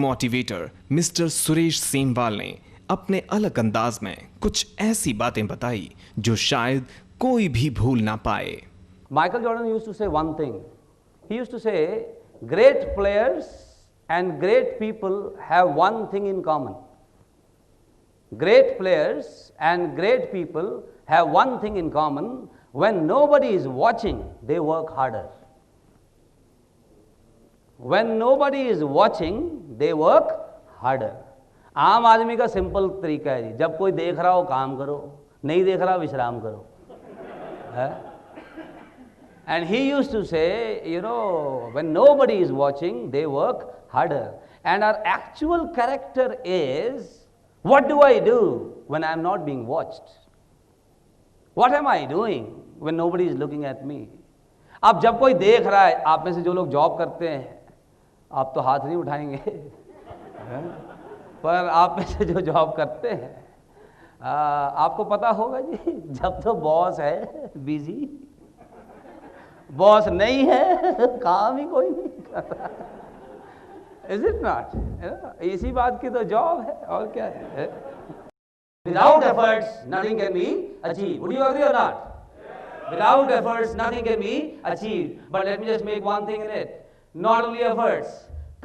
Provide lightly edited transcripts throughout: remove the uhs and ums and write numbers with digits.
Motivator mister Suresh Semwal ने अपने अलग अंदाज में कुछ ऐसी बातें बताई जो शायद कोई भी भूल ना पाए। Michael Jordan used to say one thing. He used to say, great players and great people have one thing in common. Great players and great people have one thing in common. When nobody is watching, they work harder. When nobody is watching, they work harder. आम आदमी का simple तरीका है जी, जब कोई देख रहा हो काम करो, नहीं देख रहा विश्राम करो. And he used to say, when nobody is watching, they work harder. And our actual character is, what do I do when I am not being watched? What am I doing when nobody is looking at me? अब जब कोई देख रहा है, आप में से जो लोग जॉब करते हैं, आप तो हाथ नहीं उठाएंगे, पर आप में से जो जॉब करते हैं, आपको पता होगा जी, जब तो बॉस है बिजी, बॉस नहीं है काम ही कोई नहीं कर रहा. Is it not? इसी बात की तो जॉब है, और क्या है. Without efforts nothing can be achieve. Would you agree or not? Without efforts, nothing can be achieved. But let me just make one thing in it. Not only efforts,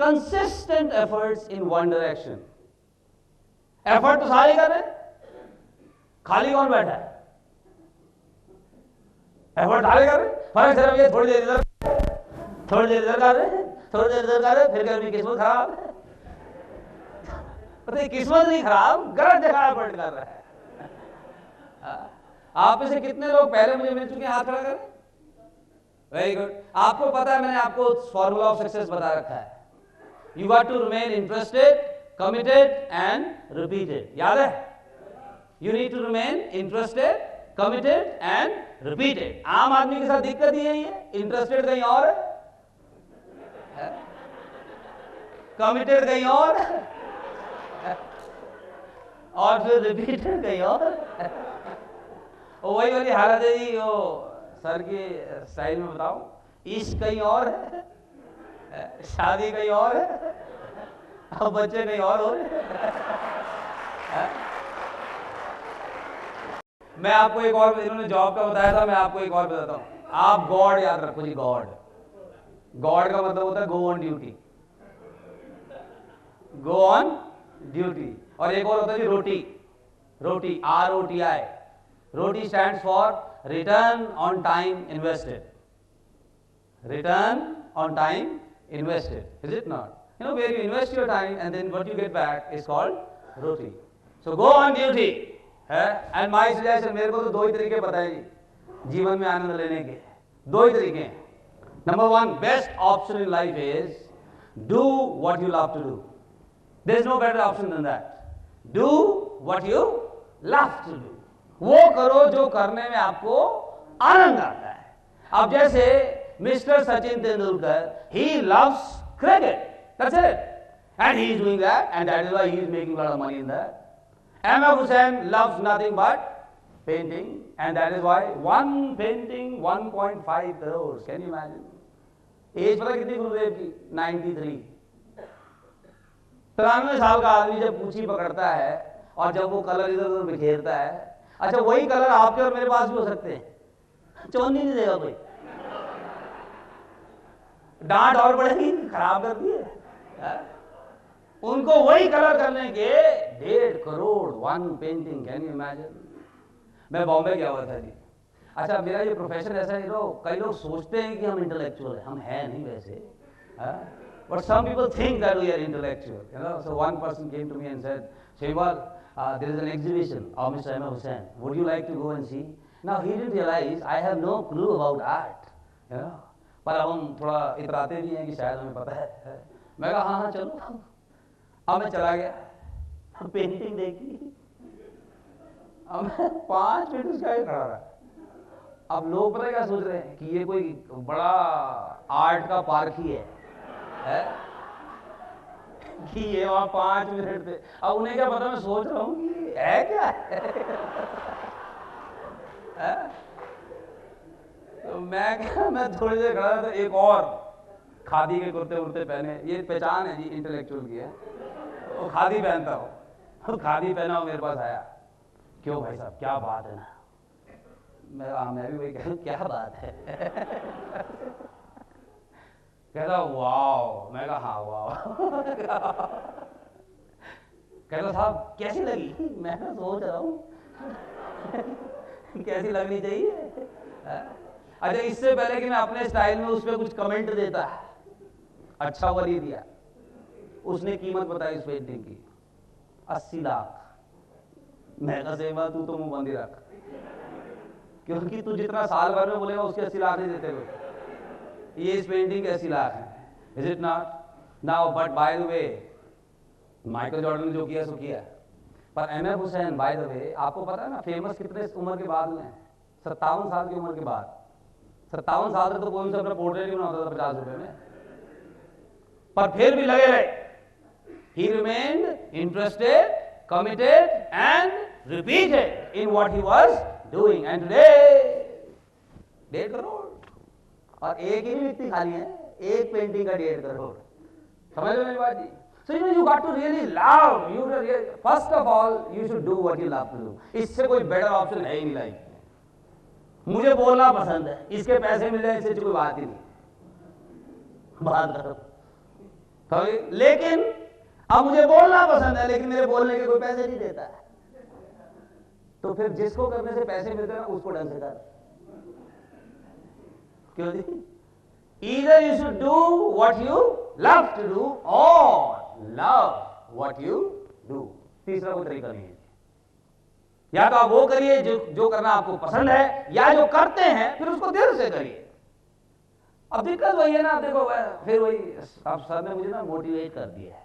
consistent efforts in one direction. Effort तो सारे कर रहे हैं, खाली कौन बैठा है? Effort सारे कर रहे हैं, फर्क सिर्फ ये थोड़ी देर इधर, थोड़ी देर इधर कर रहे हैं, थोड़ी देर इधर कर रहे हैं, फिर कभी किस्मत खराब है. पता है किस्मत नहीं खराब, गलत जगह एफर्ट कर रहा है. आप में से कितने लोग पहले मुझे मिल चुके हैं, हाथ खड़ा करें. Very good. आपको पता है, मैंने आपको फॉर्मूला ऑफ सक्सेस बता रखा है. You got to remain interested, committed and repeated. याद है? You need to remain interested, committed and repeated. आम आदमी के साथ दिक्कत यही है, इंटरेस्टेड कहीं और है, कमिटेड कहीं और फिर रिपीटेड कहीं और. वही वाली हालत है जी. वो सर की स्टाइल में बताऊं, इश्क कहीं और है, शादी कहीं और है, और बच्चे कहीं और हो रहे. मैं आपको एक और, इन्होंने जॉब का बताया था, मैं आपको एक और बताता हूं. आप गॉड याद रखो जी. गॉड, गॉड का मतलब होता है go on duty, go on duty. और एक और होता है जी रोटी. रोटी, ROTI. Roti stands for return on time invested. Return on time invested. Is it not? Where you invest your time and then what you get back is called roti. So go on duty. And my suggestion, मेरे को तो दो ही तरीके बताए जी जीवन में आनंद लेने के. दो ही तरीके हैं. Number one, best option in life is do what you love to do. There is no better option than that. Do what you love to do. वो करो जो करने में आपको आनंद आता है. अब जैसे mister Sachin Tendulkar, he loves cricket, that's it, and he is doing that, and that is why he is making a lot of money in that. M.F. Hussain loves nothing but painting, and that is why one painting 1.5 crores. Can you imagine? एज पता कितनी गुरुदेव की? 93. 93 साल का आदमी जब पूछी पकड़ता है और जब वो कलर इधर उधर बिखेरता है, अच्छा वही कलर आपके और मेरे पास भी हो सकते हैं, चौंधी नहीं देगा कोई, डांट और बढ़ेगी, खराब कर दिए. उनको वही कलर करने के 1.5 crore, one painting. Can you imagine? मैं बॉम्बे गया हुआ था जी. अच्छा, मेरा ये प्रोफेशन ऐसा है, कई लोग सोचते हैं कि हम इंटेलेक्चुअल हैं, हम हैं नहीं वैसे, but some people think that we are intellectual. So one person came to me and said, Shaival, there is an exhibition of Mr. M.F. Hussain. Would you like to go and see? Now he didn't realize I have no clue about art. पर अब हम थोड़ा इतराते भी हैं कि शायद हमें पता है. मैं कहा हाँ चलो. अब मैं चला गया, पेंटिंग देखी. अब मैं 5 मिनट उसके आगे खड़ा रहा. अब लोग पता है क्या सोच रहे हैं कि ये कोई बड़ा आर्ट का पार्क ही है कि ये वहां 5 मिनट थे. अब उन्हें क्या पता, मैं सोच रहा हूँ कि है क्या है? तो मैं थोड़ी देर खड़ा था, एक और खादी के कुर्ते उर्ते पहने, ये पहचान है जी इंटेलेक्चुअल की है, वो खादी पहनता हो, तो खादी पहना हो मेरे पास आया, क्यों भाई साहब क्या बात है ना, मैं भी वही कह रहा हूँ, क्या बात है कहता वाओ, मैं कहा हाँ वाओ कहता साहब कैसी लगी, मैं सोच रहा हूँ कैसी लगनी चाहिए। अच्छा, इससे पहले कि मैं अपने स्टाइल में उस पर कुछ कमेंट देता, अच्छा हुआ नहीं दिया, उसने कीमत बताई उस पेंटिंग की 80 लाख। मैं कहा सेवा तू तो मुंह बंदी रख, क्योंकि तू जितना साल भर में बोलेगा उसके 80 लाख नहीं देते लोग। ये इस पेंटिंग के 80 लाख है, is it not? Now but by the way, Michael Jordan ने जो किया सो किया, पर MF Hussain by the way आपको पता है ना फेमस कितने उम्र के बाद हुए हैं? 57 साल की उम्र के बाद। 57 साल तक तो कोई से अपना पोर्ट्रेट ही बनाता था 50 रुपए में, पर फिर भी लगे रहे। He remained interested, committed and repeated in what he was doing, and today 1.5 crore, और एक ही व्यक्ति खाली है, एक पेंटिंग का 1.5 करोड़। समझ लो मेरी बात जी? So you got to really love. First of all, you should do what you love to do. इससे कोई better option है ही नहीं लाइफ में। मुझे बोलना पसंद है, इसके पैसे मिल जाए इससे कोई बात ही नहीं, बात करो। लेकिन अब मुझे बोलना पसंद है, लेकिन मेरे बोलने के कोई पैसे नहीं देता है, तो फिर जिसको करने से पैसे मिलते हैं उसको ढंग से कर। क्यों जी? Either you should do what you love to do or love what you do. तीसरा कोई तरीका नहीं है। या तो आप वो करिए जो करना आपको पसंद है, या जो करते हैं फिर उसको दिल से करिए। अब दिक्कत वही है ना, देखो फिर वही, अब सर ने मुझे ना मोटिवेट कर दिया है।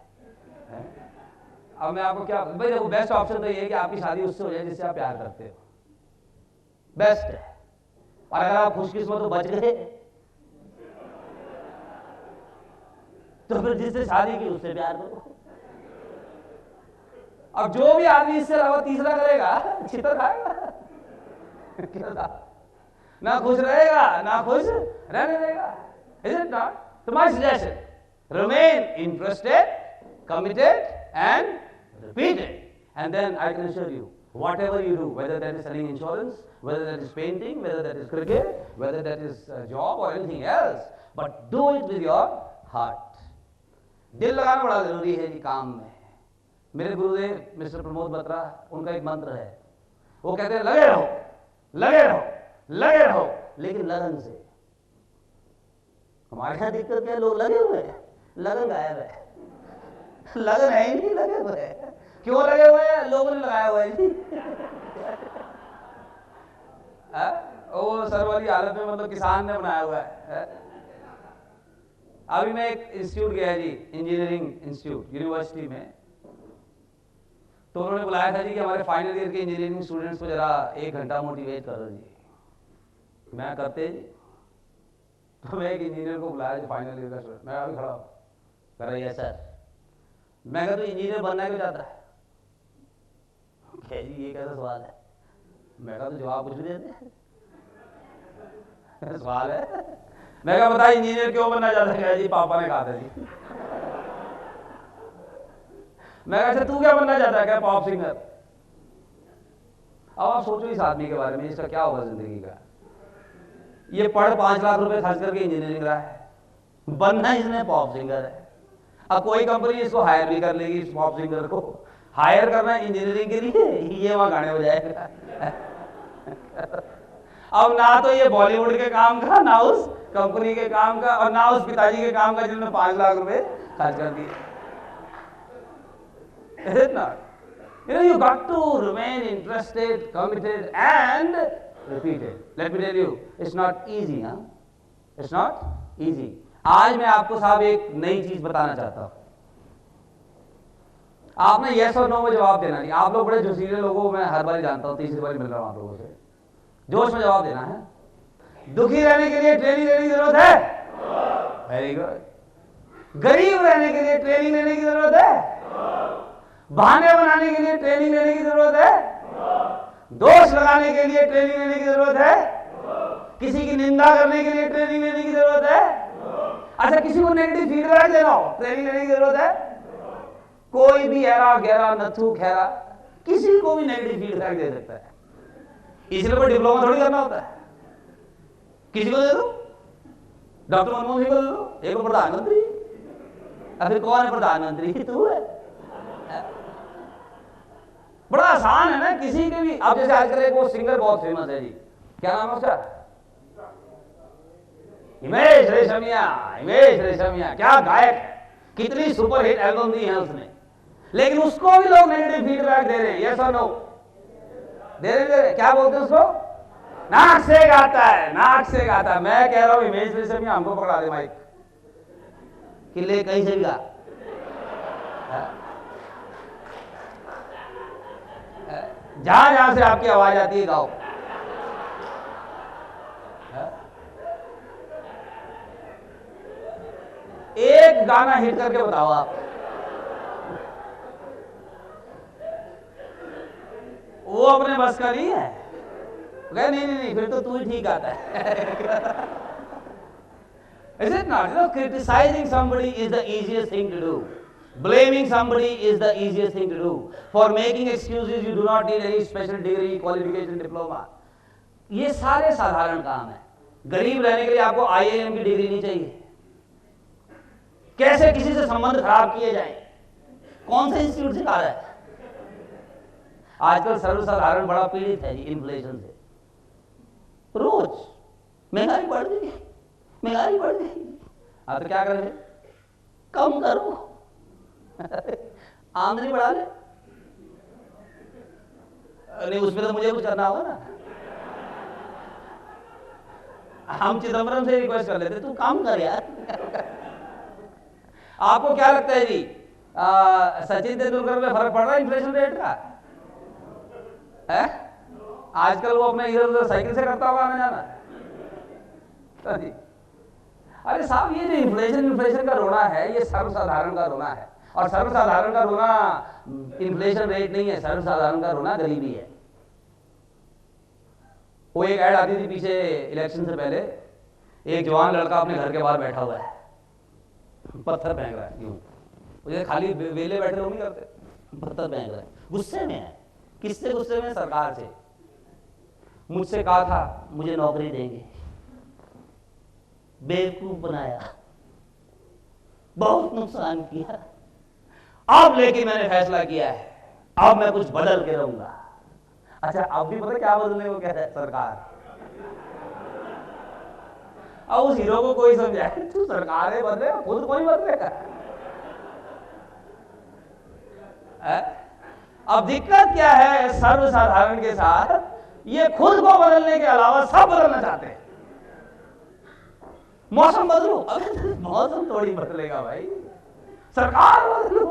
अब मैं आपको क्या भाई, देखो बेस्ट ऑप्शन तो ये है कि आपकी शादी उससे हो जाए जिससे आप प्यार करते हो, बेस्ट है। और अगर आप खुशकिस्मत तो बच गए, तो फिर जिससे शादी की उससे प्यार करो। अब जो भी आदमी इससे अलावा तीसरा करेगा छितर खाएगा ना खुश रहेगा ना खुश रहने देगा। Is it not? So my suggestion, remain interested, committed and repeated, and then I can assure you, whatever you do, whether that is selling insurance, whether that is painting, whether that is cricket, whether that is a job or anything else, but do it with your heart. दिल लगाना बड़ा जरूरी है जी काम में। मेरे गुरुदेव mister Pramod Batra, उनका एक मंत्र है, वो कहते हैं लगे रहो लगे रहो लगे रहो, लेकिन लगन से। हमारे यहाँ दिक्कत क्या, लोग लगे हुए हैं, लगन गायब है, लगन है ही नहीं, लगे हुए हैं। क्यों लगे हुए हैं? लोगों ने लगाया हुआ है जी। वो सर वाली हालत में, मतलब किसान ने बनाया हुआ है। अभी मैं एक इंस्टीट्यूट गया जी, इंजीनियरिंग इंस्टीट्यूट यूनिवर्सिटी में, तो उन्होंने बुलाया था जी कि हमारे फाइनल ईयर के इंजीनियरिंग स्टूडेंट्स को जरा 1 घंटा मोटिवेट करो जी। मैं करते जी, तो मैं एक इंजीनियर को बुलाया जी, फाइनल ईयर का स्टूडेंट, मैं अभी खड़ा हूँ, कर रही है सर। मैं कहा तो इंजीनियर बनना क्यों चाहता है? क्या जी ये कैसा सवाल है? मैं कहा तो जवाब कुछ भी देते हैं सवाल है। मैं कहा बता इंजीनियर क्यों बनना चाहता है? जी पापा ने कहा था जी। मैं कहा अच्छा तू क्या बनना चाहता है? क्या पॉप सिंगर। अब आप सोचो इस आदमी के बारे में, इसका क्या होगा जिंदगी का। ये पढ़ 5 लाख रुपए खर्च करके इंजीनियरिंग रहा है, बनना इसने पॉप सिंगर है। अब कोई कंपनी इसको हायर भी कर लेगी, इस पॉप सिंगर को हायर करना है इंजीनियरिंग के लिए, ये वहां गाने बजाएगा। अब ना तो ये बॉलीवुड के काम का, ना उस कंपनी के काम का, और ना उस पिताजी के काम का जिन्होंने 5 लाख रुपए खर्च कर दिए। Is it not? You got to remain interested, committed and repeated. Let me tell you, it's not easy, huh? It's not easy. आज मैं आपको साहब एक नई चीज बताना चाहता हूं। आपने यस और नो में जवाब देना नहीं। आप लोग बड़े जोशीले लोगों, मैं हर बार जानता हूं, तीसरी बार मिल रहा हूं आप लोगों से, जोश में जवाब देना है। दुखी रहने के लिए ट्रेनिंग लेने की जरूरत है? Very good. गरीब रहने के लिए ट्रेनिंग लेने की जरूरत है? बहाने बनाने के लिए ट्रेनिंग लेने की जरूरत है? दोष लगाने के लिए ट्रेनिंग लेने की जरूरत है? किसी की निंदा करने के लिए ट्रेनिंग लेने की जरूरत है? अच्छा, किसी को नेगेटिव फीडबैक देना हो, ट्रेनिंग लेने की जरूरत है? कोई भी एरा गहरा नथु खैरा किसी को भी नेगेटिव फीडबैक दे सकता है। इसलिए कोई डिप्लोमा थोड़ी करना होता है। किसी को दे दो, डॉक्टर मनमोहन सिंह को दे दो, एक प्रधानमंत्री। अभी कौन है प्रधानमंत्री? तू है। बड़ा आसान है ना, किसी के भी। आप जैसे आजकल एक वो सिंगर बहुत फेमस है जी, क्या नाम है उसका? हिमेश रेशमिया। हिमेश रेशमिया क्या गायक है, कितनी सुपर हिट एल्बम दी है उसने, लेकिन उसको भी लोग नेगेटिव फीडबैक दे रहे हैं। यस और नो? दे रहे। क्या बोलते हैं उसको? नाक से गाता है, नाक से गाता है। मैं कह रहा हूं हिमेश रेशमिया हमको पकड़ा दे माइक कि ले कहीं से भी गा। जहां जहां से आपकी आवाज आती है गाओ। एक गाना हिट करके बताओ आप। वो अपने बस का नहीं है। नहीं, फिर तो तू ही ठीक आता है। Is it not? You know, criticizing somebody is the easiest thing to do. Blaming somebody is the easiest thing to do. For making excuses, you do not need any special degree, qualification, diploma. ये सारे साधारण काम है। गरीब रहने के लिए आपको IIM की डिग्री नहीं चाहिए। कैसे किसी से संबंध खराब किए जाए, कौन सा इंस्टीट्यूट सिखा रहा है? आजकल सर्वसाधारण बड़ा पीड़ित है जी इन्फ्लेशन से। रोज महंगाई बढ़ गई, महंगाई बढ़ गई। आप तो क्या करें? कम करो, आमदनी बढ़ा ले। नहीं, उसमें तो मुझे कुछ करना होगा ना। हम चिदम्बरम से रिक्वेस्ट कर लेते, तू काम कर यार। आपको क्या लगता है जी, सचिन तेंदुलकर में फर्क पड़ रहा है इन्फ्लेशन रेट का? है? आजकल वो अपने इधर उधर साइकिल से करता होगा आना जाना। अरे साहब, ये जो इन्फ्लेशन का रोना है, ये सर्वसाधारण का रोना है। और सर्वसाधारण का रोना इन्फ्लेशन रेट नहीं है, सर्वसाधारण का रोना गरीबी है। वो एक ऐड आती थी पीछे इलेक्शन से पहले, एक जवान लड़का अपने घर के बाहर बैठा हुआ है, पत्थर फेंक रहा है यूं। मुझे खाली वेले बैठे लोग नहीं करते, पत्थर फेंक रहा है, गुस्से में है। किससे गुस्से में? सरकार से। मुझसे कहा था मुझे नौकरी देंगे, बेवकूफ बनाया, बहुत नुकसान किया। अब लेकिन मैंने फैसला किया है, अब मैं कुछ बदल के रहूंगा। अच्छा, अब भी पता क्या बदलने को कह रहा है सरकार? अब उस हीरो को कोई समझाए, तू सरकार है बदले, खुद कोई बदलेगा। अब दिक्कत क्या है सर्वसाधारण के साथ? ये खुद को बदलने के अलावा सब बदलना चाहते हैं। मौसम बदलो, अरे मौसम थोड़ी बदलेगा भाई, सरकार बदलो,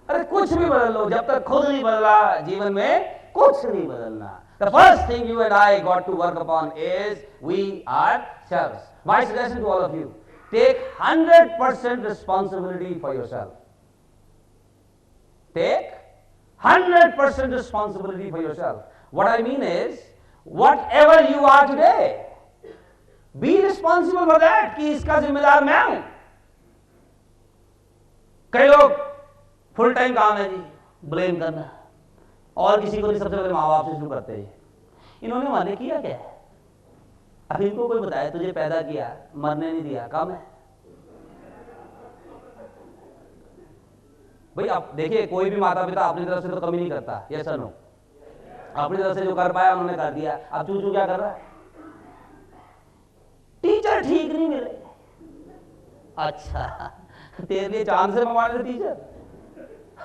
अरे कुछ भी बदल लो, जब तक खुद नहीं बदला जीवन में कुछ नहीं बदलना। The first thing you and I got to work upon is we ourselves. My suggestion to all of you: take 100% responsibility for yourself. Take 100% responsibility for yourself. What I mean is, whatever you are today, be responsible for that. कि इसका जिम्मेदार मैं हूं। कई लोग full time काम है जी blame करना, और किसी को नहीं, सबसे पहले माँ बाप से शुरू करते हैं। इन्होंने माने किया क्या है? अब इनको कोई बताए तुझे पैदा किया, मरने नहीं दिया, कम है भाई। आप देखिए, कोई भी माता पिता अपनी तरफ से तो कमी नहीं करता, यस और नो? अपनी तरफ से जो कर पाया उन्होंने कर दिया। अब चूचू क्या कर रहा है? टीचर ठीक नहीं मिले, अच्छा तेरे लिए चांद से मंगवाने थे टीचर,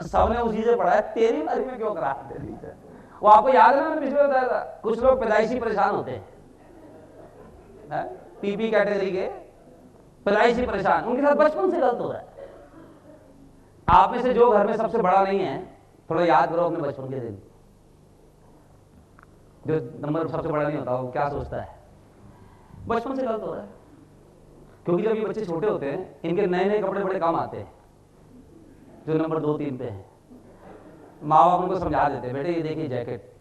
सबने उसी से पढ़ा है, तेरी बारी में क्यों कराते टीचर? वो आपको याद है ना, मैंने पिछले बताया था, कुछ लोग पैदाइशी परेशान होते हैं, पीपी कैटेगरी के पैदाइशी परेशान, उनके साथ बचपन से गलत हो रहा है। आप में से जो घर में सबसे बड़ा नहीं है, थोड़ा याद करो अपने बचपन के दिन। जो नंबर सबसे बड़ा नहीं होता वो क्या सोचता है? बचपन से गलत हो रहा है, क्योंकि जब ये बच्चे छोटे होते हैं, इनके नए नए कपड़े बड़े काम आते हैं, जो नंबर 2-3 पे हैं। माँ बाप उनको समझा देते हैं, बेटे ये देखिए जैकेट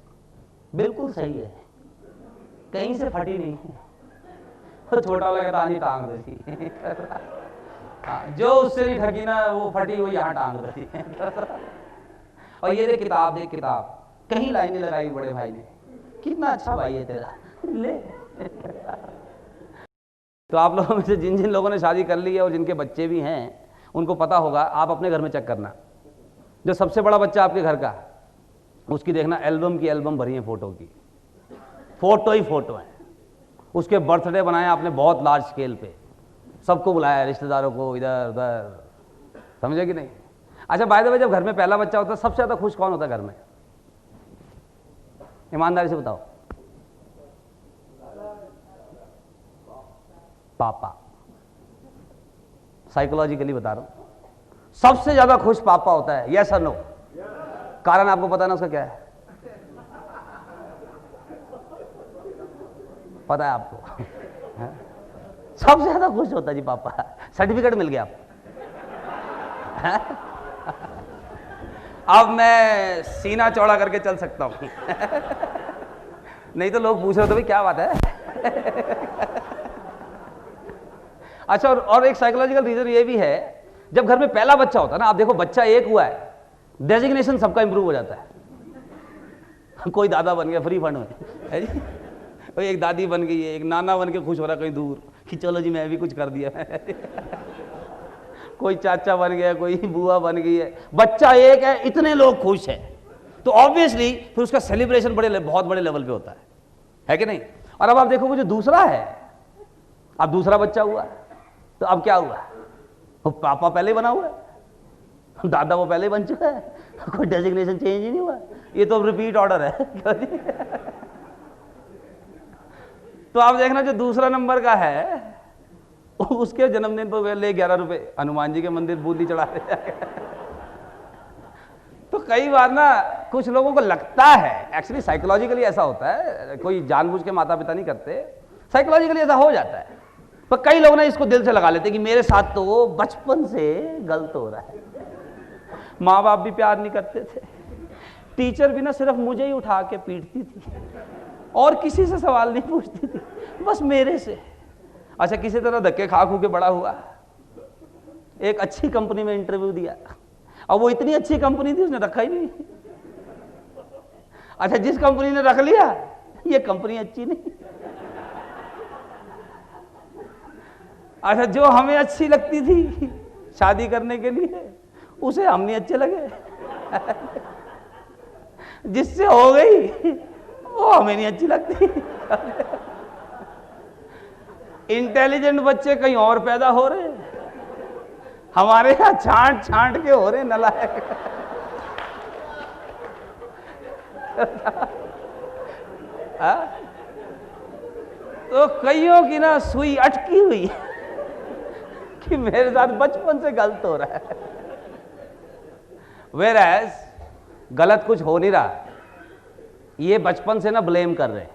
बिल्कुल सही है, कहीं से फटी नहीं है। तो छोटा वाला कहता नहीं, टांग दे जो उससे नहीं ठगी ना वो फटी हुई यहाँ टांग रही है। और ये देख किताब कहीं लाइनें लगाई बड़े भाई ने, कितना अच्छा भाई है तेरा, ले। तो आप लोगों में से जिन जिन लोगों ने शादी कर ली है और जिनके बच्चे भी हैं उनको पता होगा, आप अपने घर में चेक करना, जो सबसे बड़ा बच्चा आपके घर का, उसकी देखना एल्बम की एल्बम भरी है फोटो की, फोटो ही फोटो है। उसके बर्थडे बनाए आपने बहुत लार्ज स्केल पे, सबको बुलाया, रिश्तेदारों को, इधर उधर, समझे कि नहीं? अच्छा, बाय द वे, जब घर में पहला बच्चा होता है सबसे ज्यादा खुश कौन होता है घर में? ईमानदारी से बताओ। पापा। साइकोलॉजिकली बता रहा हूं, सबसे ज्यादा खुश पापा होता है। यस और नो? कारण आपको पता है ना उसका क्या है? पता है आपको? सबसे ज्यादा खुश होता है जी पापा। सर्टिफिकेट मिल गया आपको। अब मैं सीना चौड़ा करके चल सकता हूं। नहीं तो लोग पूछ रहे थे भाई क्या बात है। अच्छा, और एक साइकोलॉजिकल रीजन ये भी है, जब घर में पहला बच्चा होता है ना, आप देखो बच्चा एक हुआ है, डेजिग्नेशन सबका इंप्रूव हो जाता है। कोई दादा बन गया फ्री फंड में, है जी? कोई एक दादी बन गई है, एक नाना बन के खुश हो रहा है कहीं दूर कि चलो जी मैं भी कुछ कर दिया। कोई चाचा बन गया, कोई बुआ बन गई है, बच्चा एक है, इतने लोग खुश हैं, तो ऑब्वियसली फिर उसका सेलिब्रेशन बहुत बड़े लेवल पे होता है कि नहीं? और अब आप देखो जो दूसरा है, अब दूसरा बच्चा हुआ, तो अब क्या हुआ? वो पापा पहले ही बना हुआ है, दादा वो पहले ही बन चुका है, कोई डेजिग्नेशन चेंज ही नहीं हुआ, ये तो अब रिपीट ऑर्डर है। तो आप देखना जो दूसरा नंबर का है उसके जन्मदिन पर ले 11 रुपए हनुमान जी के मंदिर बूंदी चढ़ा रहे। तो कई बार ना कुछ लोगों को लगता है, एक्चुअली साइकोलॉजिकली ऐसा होता है, कोई जानबूझ के माता पिता नहीं करते, साइकोलॉजिकली ऐसा हो जाता है, पर कई लोग ना इसको दिल से लगा लेते कि मेरे साथ तो बचपन से गलत हो रहा है। माँ बाप भी प्यार नहीं करते थे, टीचर भी ना सिर्फ मुझे ही उठा के पीटती थी और किसी से सवाल नहीं पूछती थी, बस मेरे से। अच्छा, किसी तरह धक्के खा खू के बड़ा हुआ, एक अच्छी कंपनी में इंटरव्यू दिया, और वो इतनी अच्छी कंपनी थी उसने रखा ही नहीं। अच्छा, जिस कंपनी ने रख लिया ये कंपनी अच्छी नहीं। अच्छा, जो हमें अच्छी लगती थी शादी करने के लिए उसे हम नहीं अच्छे लगे। जिससे हो गई वो हमें नहीं अच्छी लगती। इंटेलिजेंट बच्चे कहीं और पैदा हो रहे, हमारे यहां छांट छांट के हो रहे नालायक। तो कईयों की ना सुई अटकी हुई कि मेरे साथ बचपन से गलत हो रहा है। Whereas गलत कुछ हो नहीं रहा, ये बचपन से ना ब्लेम कर रहे हैं,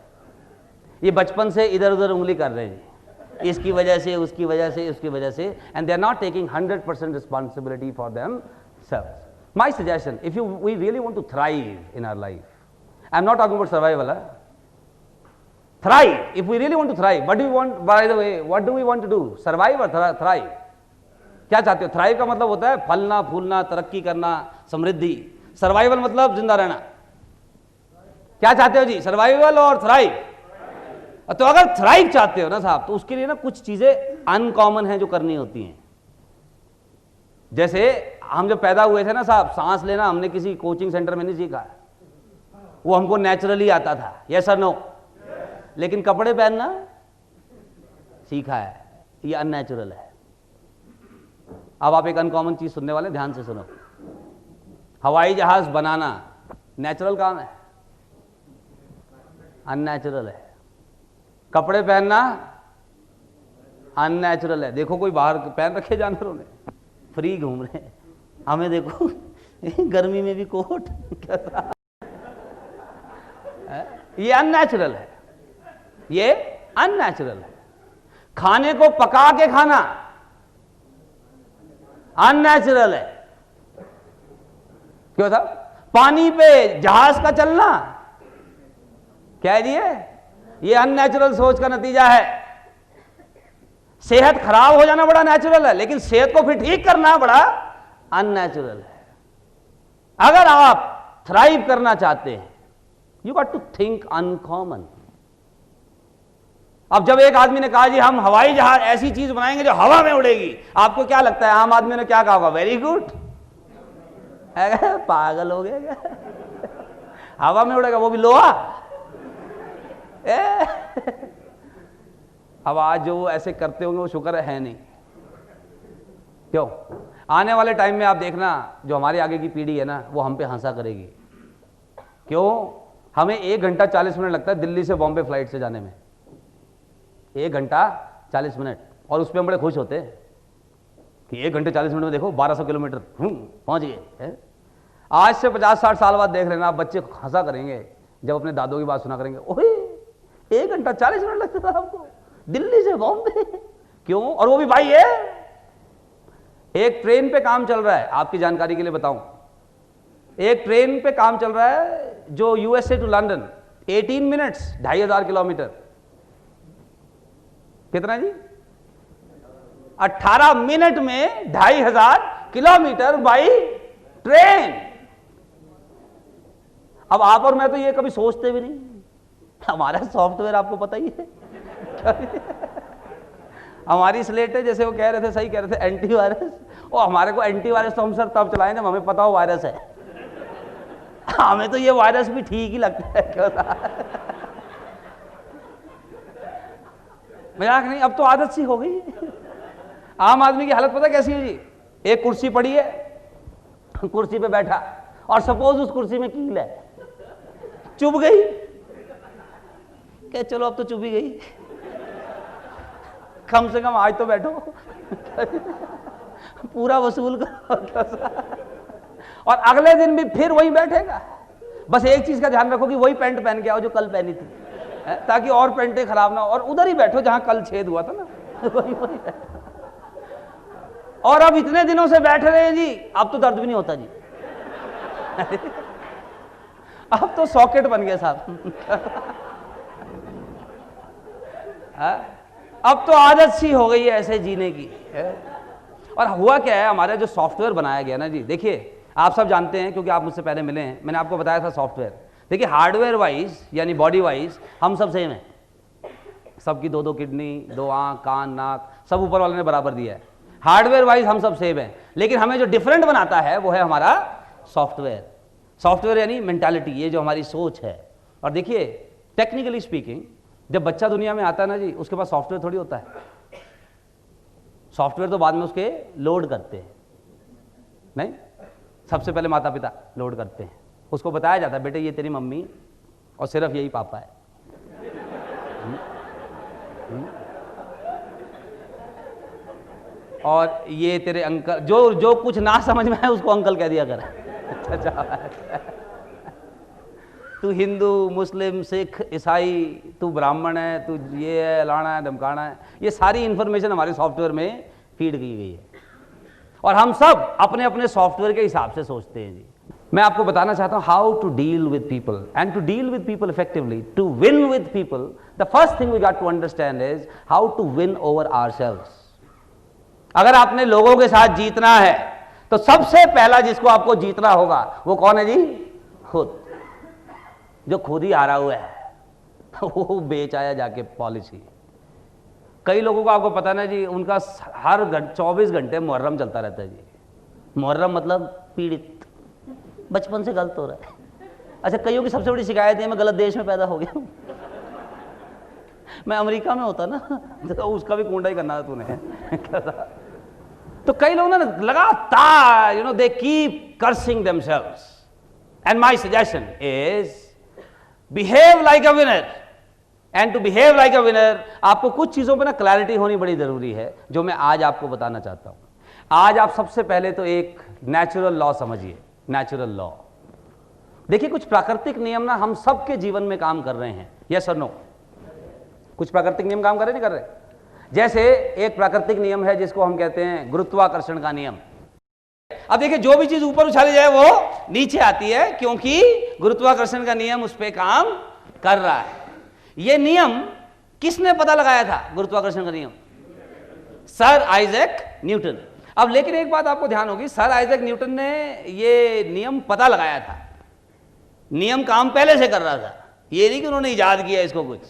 ये बचपन से इधर उधर उंगली कर रहे हैं, इसकी वजह से, उसकी वजह से, उसकी वजह से, and they are not taking 100% responsibility for themselves. My suggestion, if we really want to thrive in our life, I'm not talking about survival, thrive. If we really want to thrive, what do we want? By the way, what do we want to do? Survive or thrive? क्या चाहते हो? Thrive का मतलब होता है फलना फूलना, तरक्की करना, समृद्धि। सर्वाइवल मतलब जिंदा रहना। क्या चाहते हो जी, सर्वाइवल और थ्राइव? तो अगर थ्राइव चाहते हो ना साहब, तो उसके लिए ना कुछ चीजें अनकॉमन हैं जो करनी होती हैं। जैसे हम जब पैदा हुए थे ना साहब, सांस लेना हमने किसी कोचिंग सेंटर में नहीं सीखा, वो हमको नेचुरली आता था। यस और नो? लेकिन कपड़े पहनना सीखा है, ये अननेचुरल है। अब आप एक अनकॉमन चीज सुनने वाले, ध्यान से सुनो। हवाई जहाज बनाना नेचुरल काम है, अननेचुरल है। कपड़े पहनना अननेचुरल है। देखो कोई बाहर पहन रखे जानवरों ने, फ्री घूम रहे हैं, हमें देखो गर्मी में भी कोट। ये अननेचुरल है, ये अननेचुरल है। खाने को पका के खाना अननेचुरल है। क्यों साहब? पानी पे जहाज का चलना क्या है? ये अननेचुरल सोच का नतीजा है। सेहत खराब हो जाना बड़ा नेचुरल है, लेकिन सेहत को फिर ठीक करना बड़ा अननेचुरल है। अगर आप थ्राइव करना चाहते हैं, you got to think uncommon. अब जब एक आदमी ने कहा जी हम हवाई जहाज ऐसी चीज बनाएंगे जो हवा में उड़ेगी, आपको क्या लगता है आम आदमी ने क्या कहा होगा? Very good. पागल हो गया क्या? हवा में उड़ेगा, वो भी लोहा। अब आज जो वो ऐसे करते होंगे वो शुक्र है नहीं। क्यों? आने वाले टाइम में आप देखना जो हमारे आगे की पीढ़ी है ना, वो हम पे हंसा करेगी। क्यों? हमें 1 घंटा 40 मिनट लगता है दिल्ली से बॉम्बे फ्लाइट से जाने में, 1 घंटा 40 मिनट, और उस पर हम बड़े खुश होते हैं कि 1 घंटे 40 मिनट में देखो 1200 किलोमीटर पहुंच गए। आज से 50-60 साल बाद देख लेना, आप बच्चे हंसा करेंगे जब अपने दादों की बात सुना करेंगे, ओए 1 घंटा 40 मिनट लगता था आपको दिल्ली से बॉम्बे। क्यों? और वो भी भाई है, एक ट्रेन पे काम चल रहा है, आपकी जानकारी के लिए बताऊं, एक ट्रेन पे काम चल रहा है जो USA to London, 18 minutes, 2500 kilometre. कितना जी? 18 मिनट में 2500 किलोमीटर बाई ट्रेन। अब आप और मैं तो ये कभी सोचते भी नहीं, हमारा सॉफ्टवेयर आपको पता ही है। हमारी स्लेट है, जैसे वो कह रहे थे, सही कह रहे थे, एंटीवायरस। और हमारे को एंटीवायरस तो हम सर तब चलाएं जब हमें पता हो वायरस है। हमें तो ये वायरस भी ठीक ही लगता है। क्यों? मजाक नहीं, अब तो आदत सी हो गई। आम आदमी की हालत पता कैसी है जी? एक कुर्सी पड़ी है, कुर्सी पे बैठा, और सपोज उस कुर्सी में कील है, चुभ गई, क्या चलो अब तो चुभ ही गई, कम से कम आज तो बैठो, पूरा वसूल करो। और अगले दिन भी फिर वही बैठेगा। बस एक चीज का ध्यान रखो कि वही पैंट पहन के आओ जो कल पहनी थी, ताकि और पैंटें खराब ना हो, और उधर ही बैठो जहां कल छेद हुआ था ना। वही। और अब इतने दिनों से बैठ रहे हैं जी, अब तो दर्द भी नहीं होता जी। अब तो सॉकेट बन गया साहब। अब तो आदत सी हो गई है ऐसे जीने की। और हुआ क्या है, हमारा जो सॉफ्टवेयर बनाया गया ना जी, देखिए आप सब जानते हैं क्योंकि आप मुझसे पहले मिले हैं, मैंने आपको बताया था सॉफ्टवेयर। देखिए हार्डवेयर वाइज यानी बॉडी वाइज हम सब सेम हैं, सबकी 2-2 किडनी, 2 आंख, कान, नाक, सब ऊपर वाले ने बराबर दिया है। हार्डवेयर वाइज हम सब सेम हैं, लेकिन हमें जो डिफरेंट बनाता है वो है हमारा सॉफ्टवेयर। सॉफ्टवेयर यानी मेंटालिटी, ये जो हमारी सोच है। और देखिए टेक्निकली स्पीकिंग, जब बच्चा दुनिया में आता है ना जी, उसके पास सॉफ्टवेयर थोड़ी होता है। सॉफ्टवेयर तो बाद में उसके लोड करते हैं, नहीं, सबसे पहले माता पिता लोड करते हैं। उसको बताया जाता है बेटे ये तेरी मम्मी और सिर्फ यही पापा है। और ये तेरे अंकल, जो कुछ ना समझ में आए उसको अंकल कह दिया कर। तू हिंदू, मुस्लिम, सिख, ईसाई, तू ब्राह्मण है, तू ये है, लाना है, धमकाना है, ये सारी इंफॉर्मेशन हमारे सॉफ्टवेयर में फीड की गई है। और हम सब अपने अपने सॉफ्टवेयर के हिसाब से सोचते हैं जी। मैं आपको बताना चाहता हूं how to deal with people, and to deal with people effectively, to win with people, the first thing we got to understand is how to win over ourselves. अगर आपने लोगों के साथ जीतना है तो सबसे पहला जिसको आपको जीतना होगा वो कौन है जी? खुद। जो खुद ही हारा हुआ है वो बेच आया जाके पॉलिसी। कई लोगों को आपको पता ना जी, उनका हर 24 घंटे मुहर्रम चलता रहता है जी। मुहर्रम मतलब पीड़ित, बचपन से गलत हो रहा है। अच्छा, कईयों की सबसे बड़ी शिकायत है मैं गलत देश में पैदा हो गया हूं। मैं अमेरिका में होता ना तो उसका भी कुंडा ही करना था तूने। तो कई लोग ना लगातार they keep cursing themselves, and my suggestion is behave like a winner. And to behave like a winner आपको कुछ चीजों पे ना क्लैरिटी होनी बड़ी जरूरी है, जो मैं आज आपको बताना चाहता हूं। आज आप सबसे पहले तो एक नेचुरल लॉ समझिए। नेचुरल लॉ, देखिए कुछ प्राकृतिक नियम ना हम सबके जीवन में काम कर रहे हैं, यस और नो? कुछ प्राकृतिक नियम काम कर रहे नहीं कर रहे? जैसे एक प्राकृतिक नियम है जिसको हम कहते हैं गुरुत्वाकर्षण का नियम। अब देखिए जो भी चीज ऊपर उछाली जाए वो नीचे आती है, क्योंकि गुरुत्वाकर्षण का नियम उस पर काम कर रहा है। यह नियम किसने पता लगाया था? गुरुत्वाकर्षण का नियम सर आइजैक न्यूटन। अब लेकिन एक बात आपको ध्यान होगी, सर आइजैक न्यूटन ने ये नियम पता लगाया था, नियम काम पहले से कर रहा था, ये नहीं कि उन्होंने इजाद किया इसको, कुछ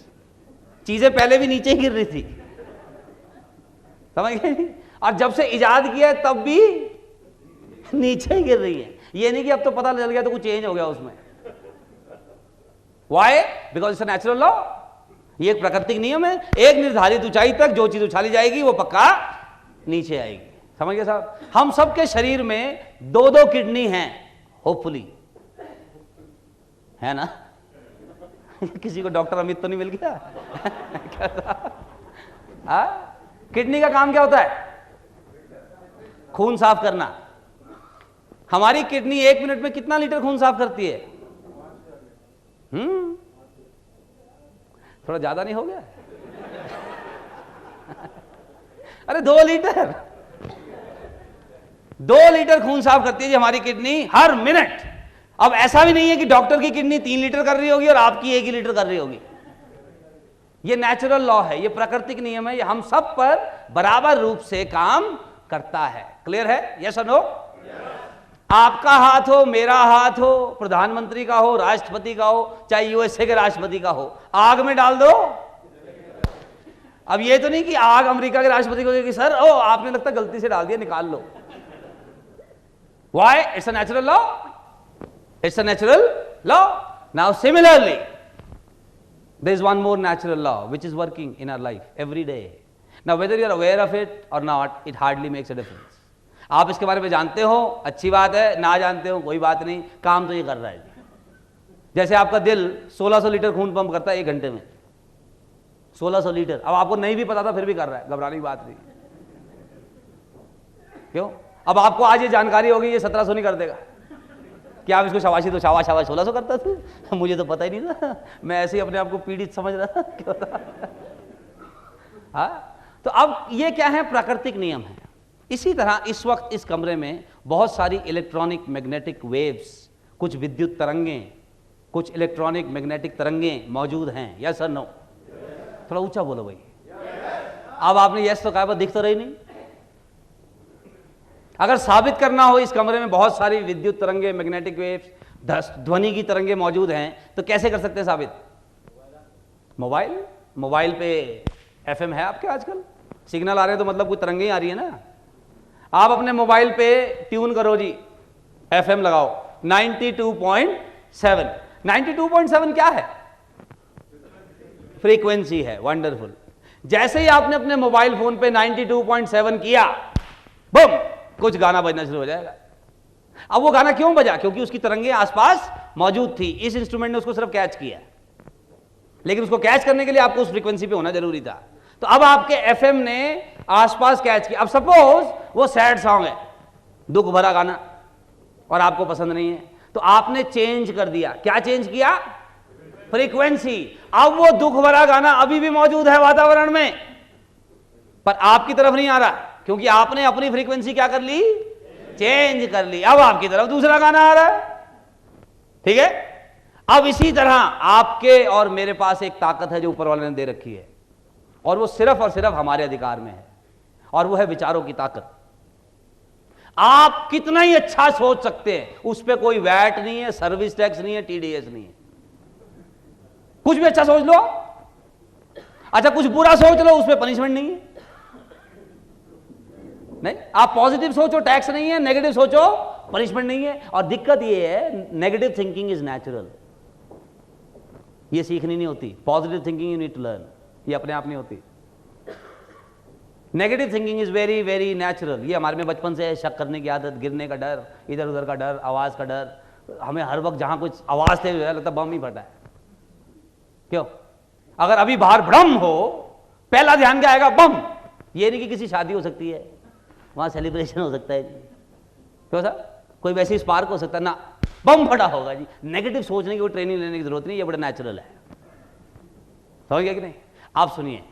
चीजें पहले भी नीचे ही गिर रही थी, समझ गए? और जब से इजाद किया है तब भी नीचे ही गिर रही है, ये नहीं कि अब तो पता चल गया तो कुछ चेंज हो गया उसमें। Why? Because it's a natural law, ये एक प्राकृतिक नियम है, एक निर्धारित ऊंचाई तक जो चीज उछाली जाएगी वो पक्का नीचे आएगी। समझ गए साहब? हम सबके शरीर में दो दो किडनी हैं, होपफुली, है ना? किसी को डॉक्टर अमित तो नहीं मिल गया? किडनी का काम क्या होता है? खून साफ करना। हमारी किडनी 1 मिनट में कितना लीटर खून साफ करती है? थोड़ा ज्यादा नहीं हो गया? अरे 2 लीटर, 2 लीटर खून साफ करती है जी हमारी किडनी हर मिनट। अब ऐसा भी नहीं है कि डॉक्टर की किडनी 3 लीटर कर रही होगी और आपकी 1 ही लीटर कर रही होगी। ये नेचुरल लॉ है, ये प्राकृतिक नियम है, ये हम सब पर बराबर रूप से काम करता है। क्लियर है? यस और नो? आपका हाथ हो, मेरा हाथ हो, प्रधानमंत्री का हो, राष्ट्रपति का हो, चाहे यूएसए के राष्ट्रपति का हो, आग में डाल दो। अब ये तो नहीं कि आग अमेरिका के राष्ट्रपति को देगी, सर ओ आपने लगता गलती से डाल दिया, निकाल लो। Why? It's a natural law. It's a natural law. Now similarly, there is one more natural law which is working in our life every day. Now whether you are aware of it or not, it hardly makes a difference. आप इसके बारे में जानते हो, अच्छी बात है, ना जानते हो कोई बात नहीं, काम तो ये कर रहा है। जैसे आपका दिल 1600 लीटर खून पंप करता है 1 घंटे में, 1600 लीटर। अब आपको नहीं भी पता था फिर भी कर रहा है, घबराने की बात नहीं। क्यों? अब आपको आज ये जानकारी होगी, ये 1700 नहीं कर देगा कि आप इसको शाबाशी दो, शाबाश शाबाश 1600 करता था, मुझे तो पता ही नहीं था, मैं ऐसे ही अपने आप को पीड़ित समझ रहा था। क्यों था? हाँ, तो अब ये क्या है? प्राकृतिक नियम है। इसी तरह इस वक्त इस कमरे में बहुत सारी इलेक्ट्रॉनिक मैग्नेटिक वेव्स, कुछ विद्युत तरंगें, कुछ इलेक्ट्रॉनिक मैग्नेटिक तरंगें मौजूद हैं। यस और नो? थोड़ा ऊंचा बोलो भाई। अब आपने यस तो कहा पर दिख तो रही नहीं। अगर साबित करना हो इस कमरे में बहुत सारी विद्युत तरंगें, मैग्नेटिक वेव्स, ध्वनि की तरंगें मौजूद हैं, तो कैसे कर सकते हैं साबित? मोबाइल पे एफएम है आपके, आजकल सिग्नल आ रहे हैं तो मतलब कोई तरंगें आ रही है ना। आप अपने मोबाइल पे ट्यून करो जी, एफएम लगाओ 92.7। 92.7 क्या है? फ्रीक्वेंसी है। वंडरफुल। जैसे ही आपने अपने मोबाइल फोन पे 92.7 किया, बम, कुछ गाना बजना शुरू हो जाएगा। अब वो गाना क्यों बजा? क्योंकि उसकी तरंगें आसपास मौजूद थी, इस इंस्ट्रूमेंट ने उसको सिर्फ कैच किया, लेकिन उसको कैच करने के लिए आपको उस फ्रीक्वेंसी पे होना जरूरी था। तो अब आपके एफएम ने आसपास कैच किया। अब सपोज वो सैड सॉन्ग है, दुख भरा गाना, और आपको पसंद नहीं है, तो आपने चेंज कर दिया। क्या चेंज किया? फ्रीक्वेंसी। अब वो दुख भरा गाना अभी भी मौजूद है वातावरण में, पर आपकी तरफ नहीं आ रहा, क्योंकि आपने अपनी फ्रीक्वेंसी क्या कर ली? चेंज कर ली। अब आपकी तरफ दूसरा गाना आ रहा है। ठीक है? अब इसी तरह आपके और मेरे पास एक ताकत है जो ऊपर वाले ने दे रखी है, और वो सिर्फ और सिर्फ हमारे अधिकार में है, और वो है विचारों की ताकत। आप कितना ही अच्छा सोच सकते हैं, उस पर कोई वैट नहीं है, सर्विस टैक्स नहीं है, टीडीएस नहीं है। कुछ भी अच्छा सोच लो, अच्छा कुछ बुरा सोच लो, उस पर पनिशमेंट नहीं है। नहीं, आप पॉजिटिव सोचो, टैक्स नहीं है, नेगेटिव सोचो, पनिशमेंट नहीं है। और दिक्कत ये है, नेगेटिव थिंकिंग इज नेचुरल, ये सीखनी नहीं होती। Positive thinking you need to learn, ये अपने आप नहीं होती। Negative thinking is very very natural, ये हमारे में बचपन से है। शक करने की आदत, गिरने का डर, इधर उधर का डर, आवाज का डर। हमें हर वक्त जहां कुछ आवाज से लगता बम ही फटा है। क्यों? अगर अभी बाहर भ्रम हो, पहला ध्यान क्या आएगा? बम। ये नहीं कि किसी शादी हो सकती है, वहां सेलिब्रेशन हो सकता है जी, क्यों सर? कोई वैसी स्पार्क हो सकता है ना, बम फटा होगा जी। नेगेटिव सोचने की कोई ट्रेनिंग लेने की जरूरत नहीं, ये बड़ा नेचुरल है। समझ गया कि नहीं? आप सुनिए,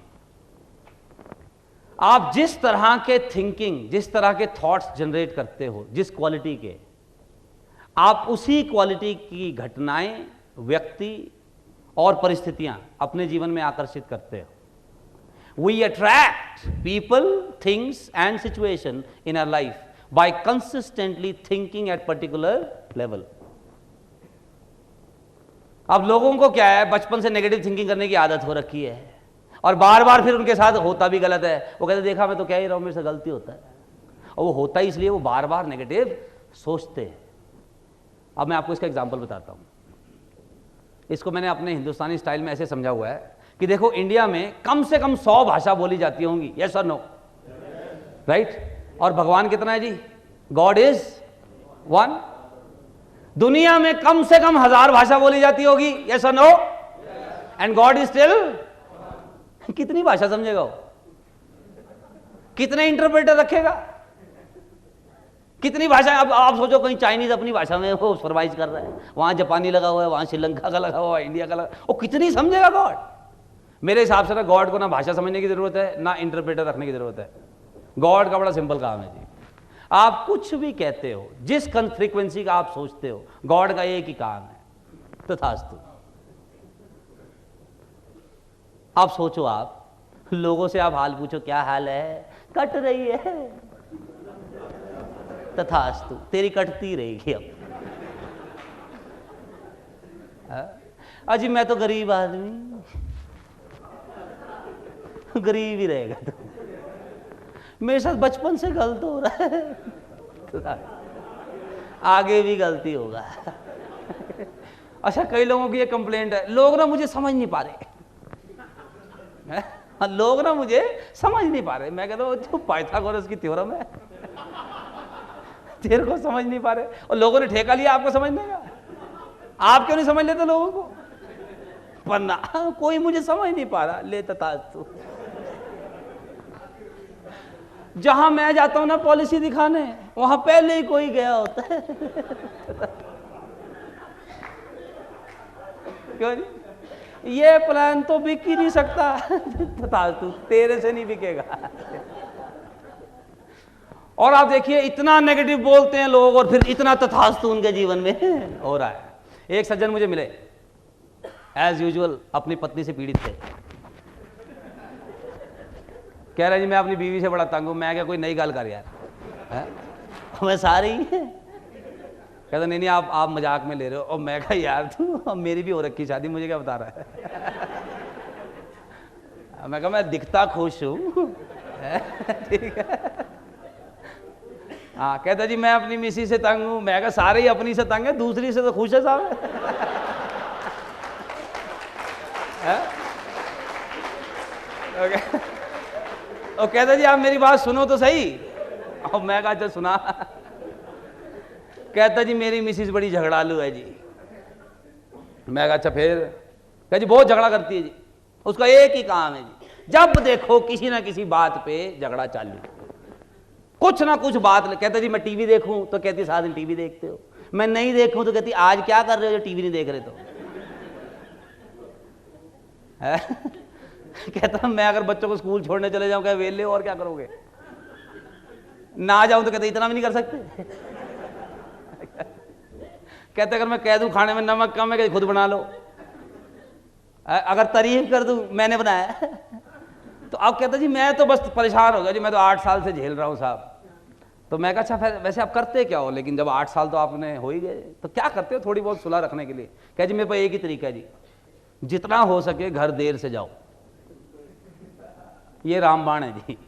आप जिस तरह के थिंकिंग, जिस तरह के थॉट्स जनरेट करते हो, जिस क्वालिटी के, आप उसी क्वालिटी की घटनाएं, व्यक्ति और परिस्थितियां अपने जीवन में आकर्षित करते हो। We attract people things and situation in our life by consistently thinking at particular level. अब लोगों को क्या है, बचपन से नेगेटिव थिंकिंग करने की आदत हो रखी है और बार बार फिर उनके साथ होता भी गलत है। वो कहते देखा मैं तो कह ही रहा हूं मेरे से गलती होता है, और वो होता ही इसलिए वो बार बार नेगेटिव सोचते हैं। अब मैं आपको इसका एग्जांपल बताता हूं। इसको मैंने अपने हिंदुस्तानी स्टाइल में ऐसे समझा हुआ है कि देखो, इंडिया में कम से कम 100 भाषा बोली जाती होंगी, यस और नो, राइट? और भगवान कितना है जी? God is one. दुनिया में कम से कम 1000 भाषा बोली जाती होगी, यस और no, and God is still. कितनी भाषा समझेगा वो? कितने इंटरप्रेटर रखेगा? कितनी भाषा? अब आप सोचो, कहीं चाइनीज अपनी भाषा में वो सर्वाइव कर रहा है, वहां जापानी लगा हुआ है, वहां श्रीलंका का लगा हुआ है, इंडिया का लगा, वो कितनी समझेगा गॉड? मेरे हिसाब से ना गॉड को ना भाषा समझने की जरूरत है, ना इंटरप्रेटर रखने की जरूरत है। गॉड का बड़ा सिंपल काम है जी। आप कुछ भी कहते हो, जिस फ्रीक्वेंसी का आप सोचते हो, गॉड का एक ही काम है, तथास्तु। आप सोचो, आप लोगों से आप हाल पूछो, क्या हाल है? कट रही है, तथास्तु, तेरी कटती रहेगी। अब अजी मैं तो गरीब आदमी, गरीब ही रहेगा तो, मेरे साथ बचपन से गलत हो रहा है, आगे भी गलती होगा। अच्छा, कई लोगों की ये कंप्लेंट है, लोग ना मुझे समझ नहीं पा रहे, लोग ना मुझे समझ नहीं पा रहे। मैं कहता हूँ जो पाइथागोरस की थ्योरम है, तेरे को समझ नहीं पा रहे, और लोगों ने ठेका लिया आपको समझने का। आप क्यों नहीं समझ लेते लोगों को? वरना कोई मुझे समझ नहीं पा रहा, ले तथास्तु। जहां मैं जाता हूं ना पॉलिसी दिखाने, वहां पहले ही कोई गया होता है। क्यों नहीं? ये प्लान तो बिक ही नहीं सकता, तथास्तु, तेरे से नहीं बिकेगा। और आप देखिए, इतना नेगेटिव बोलते हैं लोग और फिर इतना तथास्तु उनके जीवन में हो रहा है। एक सज्जन मुझे मिले, एज यूजुअल अपनी पत्नी से पीड़ित थे। कह रहे जी मैं अपनी बीवी से बड़ा तंग हूं। मैं क्या, कोई नई गाल कर यार है? मैं सारी है। कहता नहीं आप मजाक में ले रहे हो। और मैं कहा यार तू, मेरी भी हो रखी शादी, मुझे क्या बता रहा है? मैं कहा मैं दिखता खुश हूं, ठीक है। हाँ, कहता जी मैं अपनी मिसी से तंग हूं। मैं कहा सारे ही अपनी से तंग है, दूसरी से तो खुश है साहब। और कहता जी आप मेरी बात सुनो तो सही। और मैं कहा अच्छा सुना। कहता जी मेरी मिसिस बड़ी झगड़ालू है जी। मैं कहा अच्छा फिर? कह जी बहुत झगड़ा करती है जी, उसका एक ही काम है जी, जब देखो किसी ना किसी बात पे झगड़ा चालू, कुछ ना कुछ बात। कहता जी मैं टीवी देखूं तो कहती सारा दिन टीवी देखते हो, मैं नहीं देखूं तो कहती आज क्या कर रहे हो जो टीवी नहीं देख रहे तो। कहता मैं अगर बच्चों को स्कूल छोड़ने चले जाऊं क्या वेले, और क्या करोगे? ना जाऊं तो कहते इतना भी नहीं कर सकते। कहते अगर मैं कह दूं खाने में नमक कम है, कहते खुद बना लो। अगर तारीफ कर दूं मैंने बनाया तो अब कहता जी मैं तो बस परेशान हो गया जी, मैं तो 8 साल से झेल रहा हूं साहब। तो मैं कहा अच्छा फिर वैसे आप करते क्या हो? लेकिन जब 8 साल तो आपने हो ही गए, तो क्या करते हो थोड़ी बहुत सुलह रखने के लिए? कह जी मेरे पास एक ही तरीका है जी, जितना हो सके घर देर से जाओ। ये रामबाण है जी।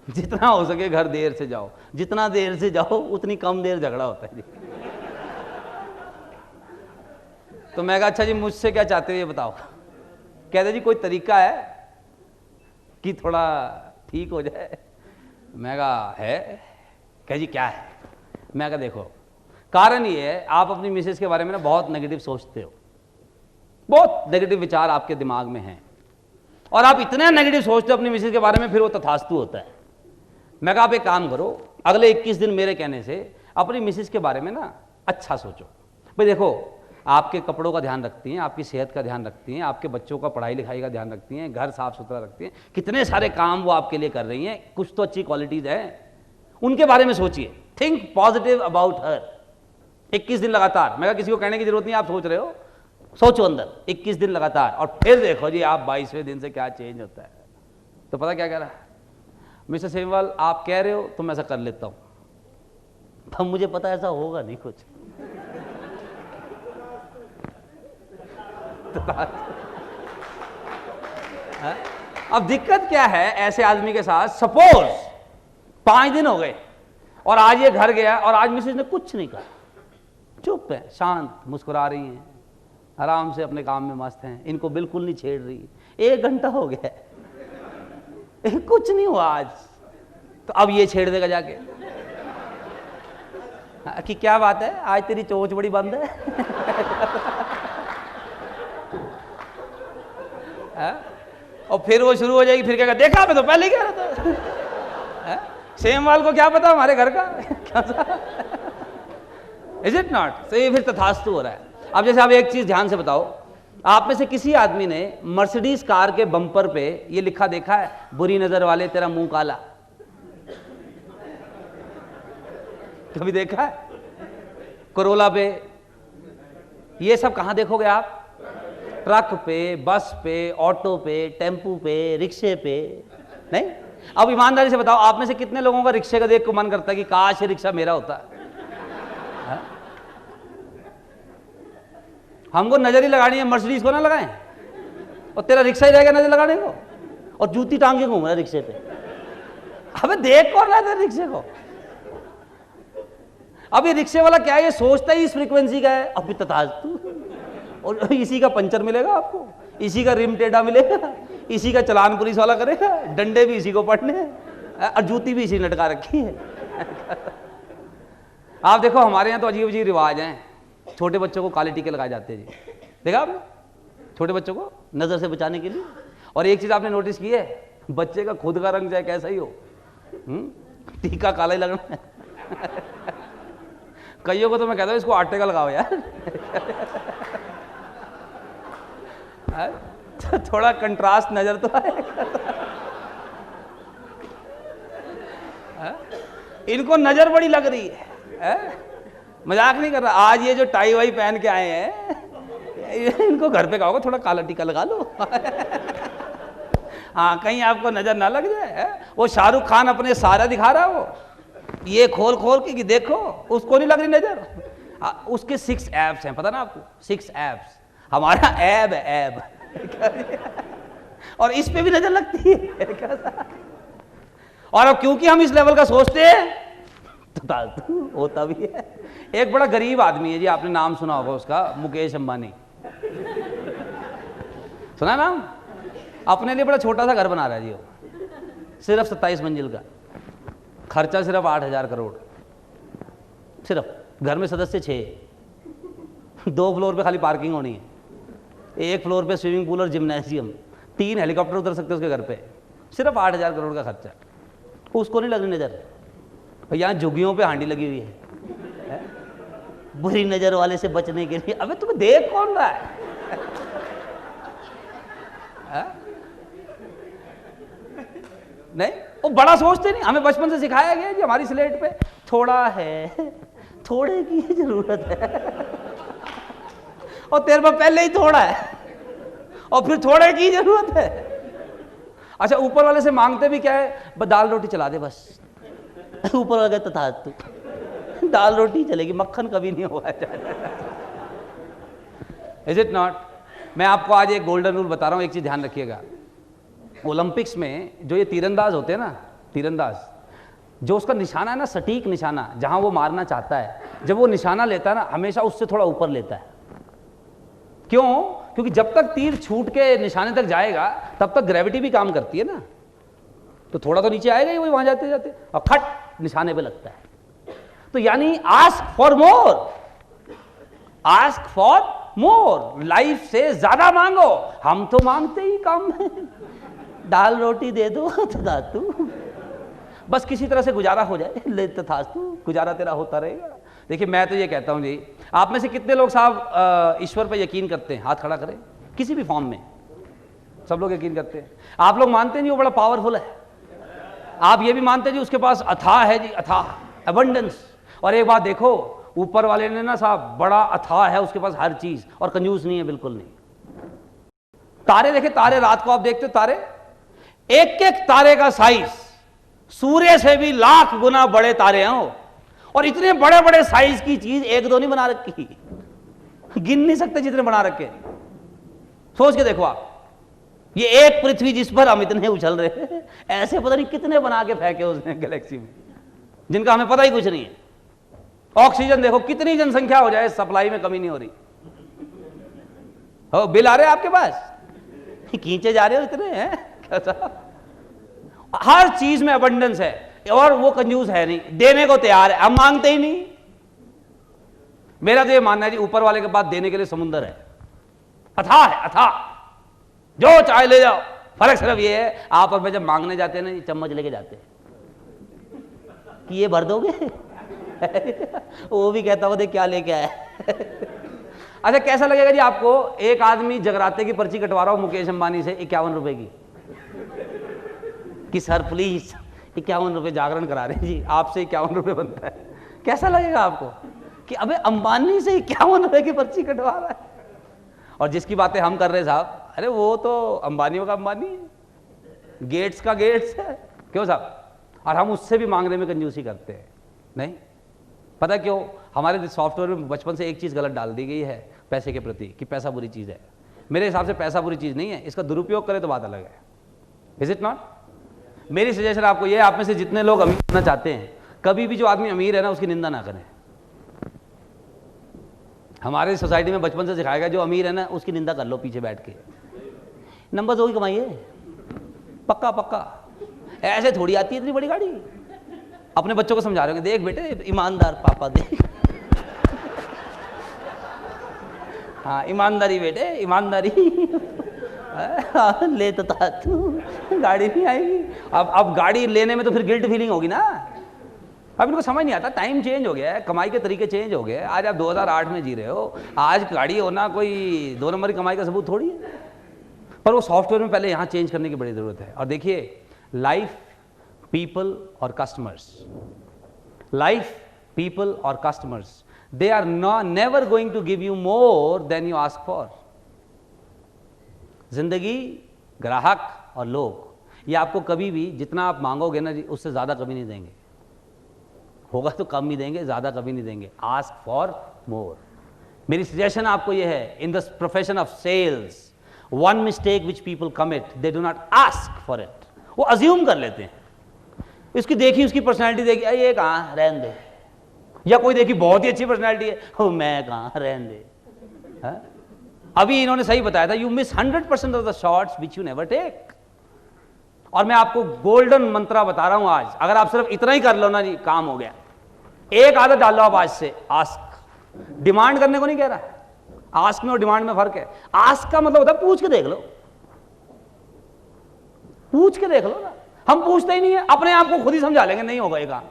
जितना हो सके घर देर से जाओ, जितना देर से जाओ उतनी कम देर झगड़ा होता है जी। तो मैं कहा अच्छा जी मुझसे क्या चाहते हो ये बताओ। कहते जी कोई तरीका है कि थोड़ा ठीक हो जाए? मैं कहा है। कह जी क्या है? मैं कहा देखो कारण ये है, आप अपनी मिसेस के बारे में ना बहुत नेगेटिव सोचते हो, बहुत नेगेटिव विचार आपके दिमाग में हैं, और आप इतने नेगेटिव सोचते हो अपनी मिसेस के बारे में, फिर वो तथास्तु होता है। मैं कहा आप एक काम करो, अगले 21 दिन मेरे कहने से अपनी मिसेस के बारे में ना अच्छा सोचो। भाई देखो आपके कपड़ों का ध्यान रखती हैं, आपकी सेहत का ध्यान रखती हैं, आपके बच्चों का पढ़ाई लिखाई का ध्यान रखती हैं, घर साफ सुथरा रखती हैं, कितने सारे काम वो आपके लिए कर रही हैं, कुछ तो अच्छी क्वालिटीज हैं, उनके बारे में सोचिए। Think positive about her. 21 दिन लगातार। मैं कहा किसी को कहने की जरूरत नहीं, आप सोच रहे हो, सोचो अंदर 21 दिन लगातार, और फिर देखो जी आप 22वें दिन से क्या चेंज होता है। तो पता क्या कह रहा है? मिस्टर सेमवाल आप कह रहे हो तो मैं ऐसा कर लेता हूं, अब मुझे पता ऐसा होगा नहीं कुछ। अब दिक्कत क्या है ऐसे आदमी के साथ, सपोज 5 दिन हो गए और आज ये घर गया और आज मिसेज ने कुछ नहीं कहा, चुप है, शांत, मुस्कुरा रही हैं, आराम से अपने काम में मस्त हैं, इनको बिल्कुल नहीं छेड़ रही, 1 घंटा हो गया कुछ नहीं हुआ आज, तो अब ये छेड़ देगा जाके कि क्या बात है आज तेरी चोंच बड़ी बंद है। और फिर वो शुरू हो जाएगी, फिर क्या देखा मैं तो पहले ही कह रहा था। सेमवाल को क्या पता हमारे घर का इज इट नॉट? तो ये फिर तथास्तु हो रहा है। अब जैसे आप एक चीज ध्यान से बताओ, आप में से किसी आदमी ने मर्सिडीज कार के बम्पर पे ये लिखा देखा है, बुरी नजर वाले तेरा मुंह काला? कभी देखा है? कोरोला पे ये सब कहां देखोगे आप? ट्रक पे, बस पे, ऑटो पे, टेम्पू पे, रिक्शे पे, नहीं? अब ईमानदारी से बताओ, आप में से कितने लोगों का रिक्शे का देख को मन करता है कि काश ये रिक्शा मेरा होता? हमको नजर ही लगानी है, मर्सिडीज को ना लगाएं, और तेरा रिक्शा ही रहेगा नजर लगाने को, और जूती टांग के घूम रहा है रिक्शे पे। अबे देख कौन रहा है रिक्शे को? अब ये रिक्शे वाला क्या है, ये सोचता ही इस फ्रीक्वेंसी का है, अभी तथास्तु, और इसी का पंचर मिलेगा आपको, इसी का रिम टेढ़ा मिलेगा, इसी का चलान पुलिस वाला करेगा, डंडे भी इसी को पड़ने हैं, और जूती भी इसी लटका रखी है। आप देखो हमारे यहाँ तो अजीब अजीब रिवाज हैं, छोटे बच्चों को काले टीके लगाए जाते हैं जी, देखा आपने? छोटे बच्चों को नजर से बचाने के लिए। और एक चीज आपने नोटिस की है, बच्चे का खुद का रंग चाहे कैसा ही हो, टीका काला ही लगना है। कईयों को तो मैं कहता हूं इसको आटे का लगाओ यार। थोड़ा कंट्रास्ट नजर तो आए। इनको नजर बड़ी लग रही है, मजाक नहीं कर रहा। आज ये जो टाई वाई पहन के आए हैं, इनको घर पे कहोगे थोड़ा काला टीका लगा लो। हाँ, कहीं आपको नजर ना लग जाए। वो शाहरुख खान अपने सारा दिखा रहा है, वो ये खोल खोल के कि देखो, उसको नहीं लग रही नजर। उसके 6 एब्स हैं, पता ना आपको? 6 एब्स, हमारा ऐब है, ऐब। और इस पे भी नजर लगती है। और अब क्योंकि हम इस लेवल का सोचते हैं तो होता भी है। एक बड़ा गरीब आदमी है जी, आपने नाम सुना होगा उसका, मुकेश अंबानी, सुना नाम? अपने लिए बड़ा छोटा सा घर बना रहा है जी वो, सिर्फ 27 मंजिल का, खर्चा सिर्फ 8,000 करोड़, सिर्फ घर में सदस्य 6, 2 फ्लोर पे खाली पार्किंग होनी है, 1 फ्लोर पे स्विमिंग पूल और जिम्नेशियम, 3 हेलीकॉप्टर उतर सकते हैं उसके घर पे, सिर्फ 8,000 करोड़ का खर्चा। उसको नहीं लग रही नजर। यहाँ झुग्गियों पे हांडी लगी हुई है, बुरी नजर वाले से बचने के लिए। अबे तुम्हें देख कौन रहा है? नहीं, वो बड़ा सोचते नहीं। हमें बचपन से सिखाया गया जी हमारी स्लेट पे, थोड़ा है, थोड़े की जरूरत है, और तेरे पर पहले ही थोड़ा है, और फिर थोड़े की जरूरत है। अच्छा, ऊपर वाले से मांगते भी क्या है? बस दाल रोटी चला दे बस। ऊपर वाले तथा तू दाल रोटी चलेगी, मक्खन कभी नहीं हुआ। Is it not? मैं आपको आज एक गोल्डन रूल बता रहा हूं, एक चीज ध्यान रखिएगा। ओलंपिक्स में जो ये तीरंदाज होते हैं ना, तीरंदाज, जो उसका निशाना है ना, सटीक निशाना, जहां वो मारना चाहता है, जब वो निशाना लेता है ना, हमेशा उससे थोड़ा ऊपर लेता है। क्यों? क्योंकि जब तक तीर छूट के निशाने तक जाएगा तब तक ग्रेविटी भी काम करती है ना, तो थोड़ा तो नीचे आएगा ही वही, वहां जाते जाते, और फट निशाने पे लगता है। तो यानी ask for more, ask for more, life से ज्यादा मांगो। हम तो मांगते ही कम है, दाल रोटी दे दो तथास्तु, बस किसी तरह से गुजारा हो जाए, ले तथास्तु, गुजारा तेरा होता रहेगा। देखिए, मैं तो ये कहता हूं जी, आप में से कितने लोग साहब ईश्वर पर यकीन करते हैं? हाथ खड़ा करें। किसी भी फॉर्म में सब लोग यकीन करते हैं। आप लोग मानते हैं जी वो बड़ा पावरफुल है? आप ये भी मानते हैं जी उसके पास अथाह है जी, अथाह, अबंडेंस। और एक बात देखो, ऊपर वाले ने ना साहब बड़ा अथाह है, उसके पास हर चीज, और कंजूस नहीं है, बिल्कुल नहीं। तारे देखे, तारे रात को आप देखते हो, तारे एक एक तारे का साइज सूर्य से भी लाख गुना बड़े तारे हैं वो, और इतने बड़े बड़े साइज की चीज एक दो नहीं बना रखी, गिन नहीं सकते जितने बना रखे। सोच के देखो आप, ये एक पृथ्वी जिस पर हम इतने उछल रहे हैं, ऐसे पता नहीं कितने बना के फेंके उसने गैलेक्सी में, जिनका हमें पता ही कुछ नहीं है। ऑक्सीजन देखो, कितनी जनसंख्या हो जाए सप्लाई में कमी नहीं हो रही। हो बिल आ रहे आपके पास, खींचे जा रहे हो इतने हैं। हर चीज में अबंडेंस है, और वो कंजूस है नहीं, देने को तैयार है, हम मांगते ही नहीं। मेरा तो ये मानना है जी, ऊपर वाले के पास देने के लिए समुंदर है, अथाह है, अथाह, जो चाहे ले जाओ। फर्क सिर्फ ये है, आप और मैं जब मांगने जाते हैं ना, चम्मच लेके जाते हैं कि ये भर दोगे। वो भी कहता वो देख क्या लेके आया। अच्छा, कैसा लगेगा जी आपको, एक आदमी जगराते की पर्ची कटवा रहा हो मुकेश अंबानी से 51 रुपए की, कि सर प्लीज 51 रुपए जागरण करा रहे हैं जी, आपसे 51 रुपए बनता है। कैसा लगेगा आपको कि अबे अंबानी से 51 रुपए की पर्ची कटवा रहा है। और जिसकी बातें हम कर रहे हैं साहब, अरे वो तो अंबानियों का अंबानी है, गेट्स का गेट्स है, क्यों साहब? और हम उससे भी मांगने में कंजूसी करते हैं। नहीं पता क्यों? हमारे सॉफ्टवेयर में बचपन से एक चीज गलत डाल दी गई है पैसे के प्रति, कि पैसा बुरी चीज है। मेरे हिसाब से पैसा बुरी चीज नहीं है, इसका दुरुपयोग करे तो बात अलग है। Is it not? मेरी सजेशन आपको ये है, आप में से जितने लोग अमीर बनना चाहते हैं, कभी भी जो आदमी अमीर है ना उसकी निंदा ना करें। हमारे सोसाइटी में बचपन से सिखाया गया, जो अमीर है ना उसकी निंदा कर लो पीछे बैठ के, नंबर 2 की कमाई है, पक्का पक्का। ऐसे थोड़ी आती है इतनी बड़ी गाड़ी। अपने बच्चों को समझा रहे हो, देख बेटे ईमानदार पापा देख। हाँ ईमानदारी बेटे, ईमानदारी। ले तो था तू, गाड़ी नहीं आएगी। अब गाड़ी लेने में तो फिर गिल्ट फीलिंग होगी ना। अब इनको समझ नहीं आता, टाइम चेंज हो गया है, कमाई के तरीके चेंज हो गए। आज आप 2008 में जी रहे हो, आज गाड़ी होना कोई 2 नंबर की कमाई का सबूत थोड़ी है। पर वो सॉफ्टवेयर में पहले यहाँ चेंज करने की बड़ी ज़रूरत है। और देखिए, लाइफ, पीपल और कस्टमर्स, लाइफ, पीपल और customers, they are never going to give you more than you ask for. जिंदगी, ग्राहक और लोग, ये आपको कभी भी जितना आप मांगोगे ना जी, उससे ज़्यादा कभी नहीं देंगे। होगा तो कम ही देंगे, ज़्यादा कभी नहीं देंगे। Ask for more. मेरी सजेशन आपको ये है, in the profession of sales, one mistake which people commit, they do not ask for it. वो अज्यूम कर लेते हैं, इसकी देखी, उसकी पर्सनैलिटी देखी, ये कहाँ रहने दे, या कोई देखी बहुत ही अच्छी पर्सनैलिटी है, हो मैं कहाँ रहने दे। अभी इन्होंने सही बताया था, you miss 100% of the shots which you never take. और मैं आपको गोल्डन मंत्रा बता रहा हूं आज, अगर आप सिर्फ इतना ही कर लो ना जी, काम हो गया। एक आदत डाल लो आप आज से, आस्क। डिमांड करने को नहीं कह रहा, आस्क में और डिमांड में फर्क है। आस्क का मतलब होता है पूछ के देख लो, पूछ के देख लो ना। हम पूछते ही नहीं है, अपने आप को खुद ही समझा लेंगे नहीं होगा ये काम।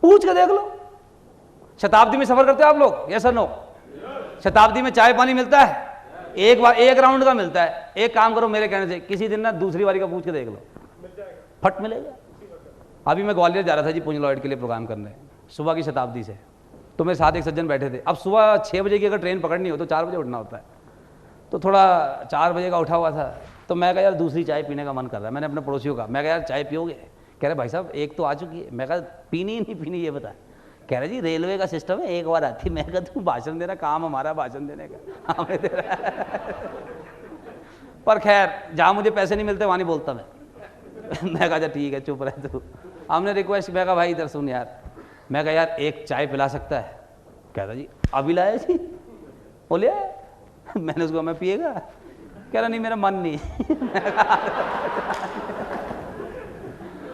पूछ के देख लो। शताब्दी में सफर करते हो आप लोग? यस और नो? शताब्दी में चाय पानी मिलता है? एक बार एक राउंड का मिलता है। एक काम करो मेरे कहने से, किसी दिन ना दूसरी बारी का पूछ के देख लो, फट मिलेगा। अभी मैं ग्वालियर जा रहा था जी पुंज लॉयड के लिए प्रोग्राम करने, सुबह की शताब्दी से। तो मेरे साथ एक सज्जन बैठे थे। अब सुबह 6 बजे की अगर ट्रेन पकड़नी हो तो 4 बजे उठना होता है। तो थोड़ा 4 बजे का उठा हुआ था, तो मैं कहा यार दूसरी चाय पीने का मन कर रहा है। मैंने अपने पड़ोसियों का, मैं कहा यार चाय पियोगे? कह रहे भाई साहब एक तो आ चुकी है। मैं कहा पीनी ही नहीं पीनी ये बता। कह रहे जी रेलवे का सिस्टम है, एक बार आती। मैं कहा तू भाषण देना, काम हमारा भाषण देने का, हमें दे रहा है। पर खैर जहाँ मुझे पैसे नहीं मिलते वहाँ नहीं बोलता मैं। मैं कहा ठीक है चुप रहे तू। हमने रिक्वेस्ट, मैं कहा भाई इधर सुन यार। मैं कहा यार एक चाय पिला सकता है? कहता जी अभी लाया जी। बोले मैंने उसको, मैं पिएगा? कह रहा नहीं मेरा मन नहीं।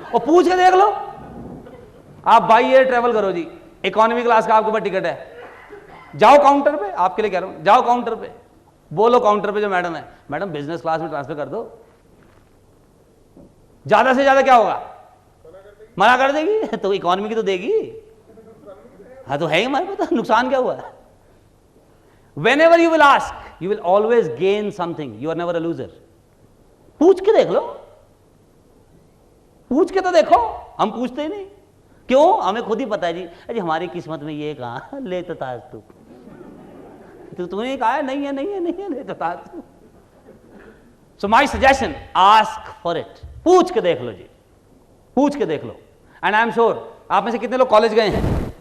और पूछ के देख लो। आप बाई एयर ट्रेवल करो जी, इकोनॉमी क्लास का आपके पास टिकट है, जाओ काउंटर पे, आपके लिए कह रहा हूं, जाओ काउंटर पे, बोलो काउंटर पे जो मैडम है, मैडम बिजनेस क्लास में ट्रांसफर कर दो। ज्यादा से ज्यादा क्या होगा? मना कर देगी। तो इकोनॉमी की तो देगी। हाँ तो है ही हमारे पास, नुकसान क्या हुआ? Whenever you will ask, you will always gain something. You are never a loser. पूछ के देख लो, पूछ के तो देखो। हम पूछते ही नहीं, क्यों? हमें खुद ही पता है जी, अरे हमारी किस्मत में ये कहा ले तो था तू, तो तूने कहा नहीं है, नहीं है, नहीं है, ले तो था तू। So my suggestion, ask for it. पूछ के देख लो जी। पूछ के देख लो। एंड आई एम श्योर आप में से कितने लोग कॉलेज गए हैं?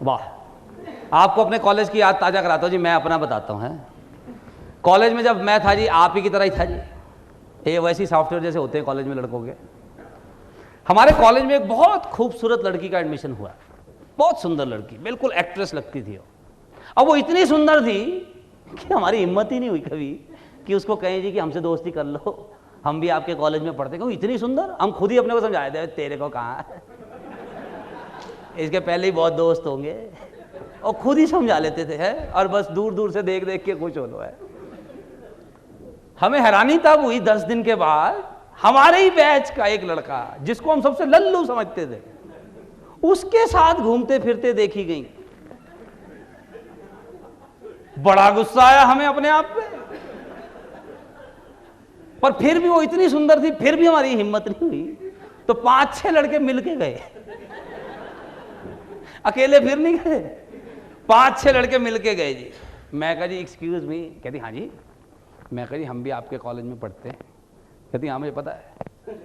वाह, आपको अपने कॉलेज की याद ताजा कराता हूँ जी। मैं अपना बताता हूँ। कॉलेज में जब मैं था जी, आप ही की तरह ही था जी, ये वैसे ही सॉफ्टवेयर जैसे होते हैं कॉलेज में लड़कों के। हमारे कॉलेज में एक बहुत खूबसूरत लड़की का एडमिशन हुआ, बहुत सुंदर लड़की, बिल्कुल एक्ट्रेस लगती थी वो। अब वो इतनी सुंदर थी कि हमारी हिम्मत ही नहीं हुई कभी कि उसको कहें जी कि हमसे दोस्ती कर लो, हम भी आपके कॉलेज में पढ़ते। क्यों इतनी सुंदर, हम खुद ही अपने को समझाए थे तेरे को कहाँ है, इसके पहले ही बहुत दोस्त होंगे, और खुद ही समझा लेते थे है, और बस दूर दूर से देख देख के खुश हो लो है। हमें हैरानी तब हुई 10 दिन के बाद, हमारे ही बैच का एक लड़का जिसको हम सबसे लल्लू समझते थे, उसके साथ घूमते फिरते देखी गई। बड़ा गुस्सा आया हमें अपने आप पे, पर फिर भी वो इतनी सुंदर थी, फिर भी हमारी हिम्मत नहीं हुई, तो 5-6 लड़के मिलके गए, अकेले फिर नहीं गए, 5-6 लड़के मिलके गए जी। मैं कहा जी एक्सक्यूज मी, कहती हाँ जी। मैं कहा जी हम भी आपके कॉलेज में पढ़ते हैं। कहती हाँ मुझे पता है।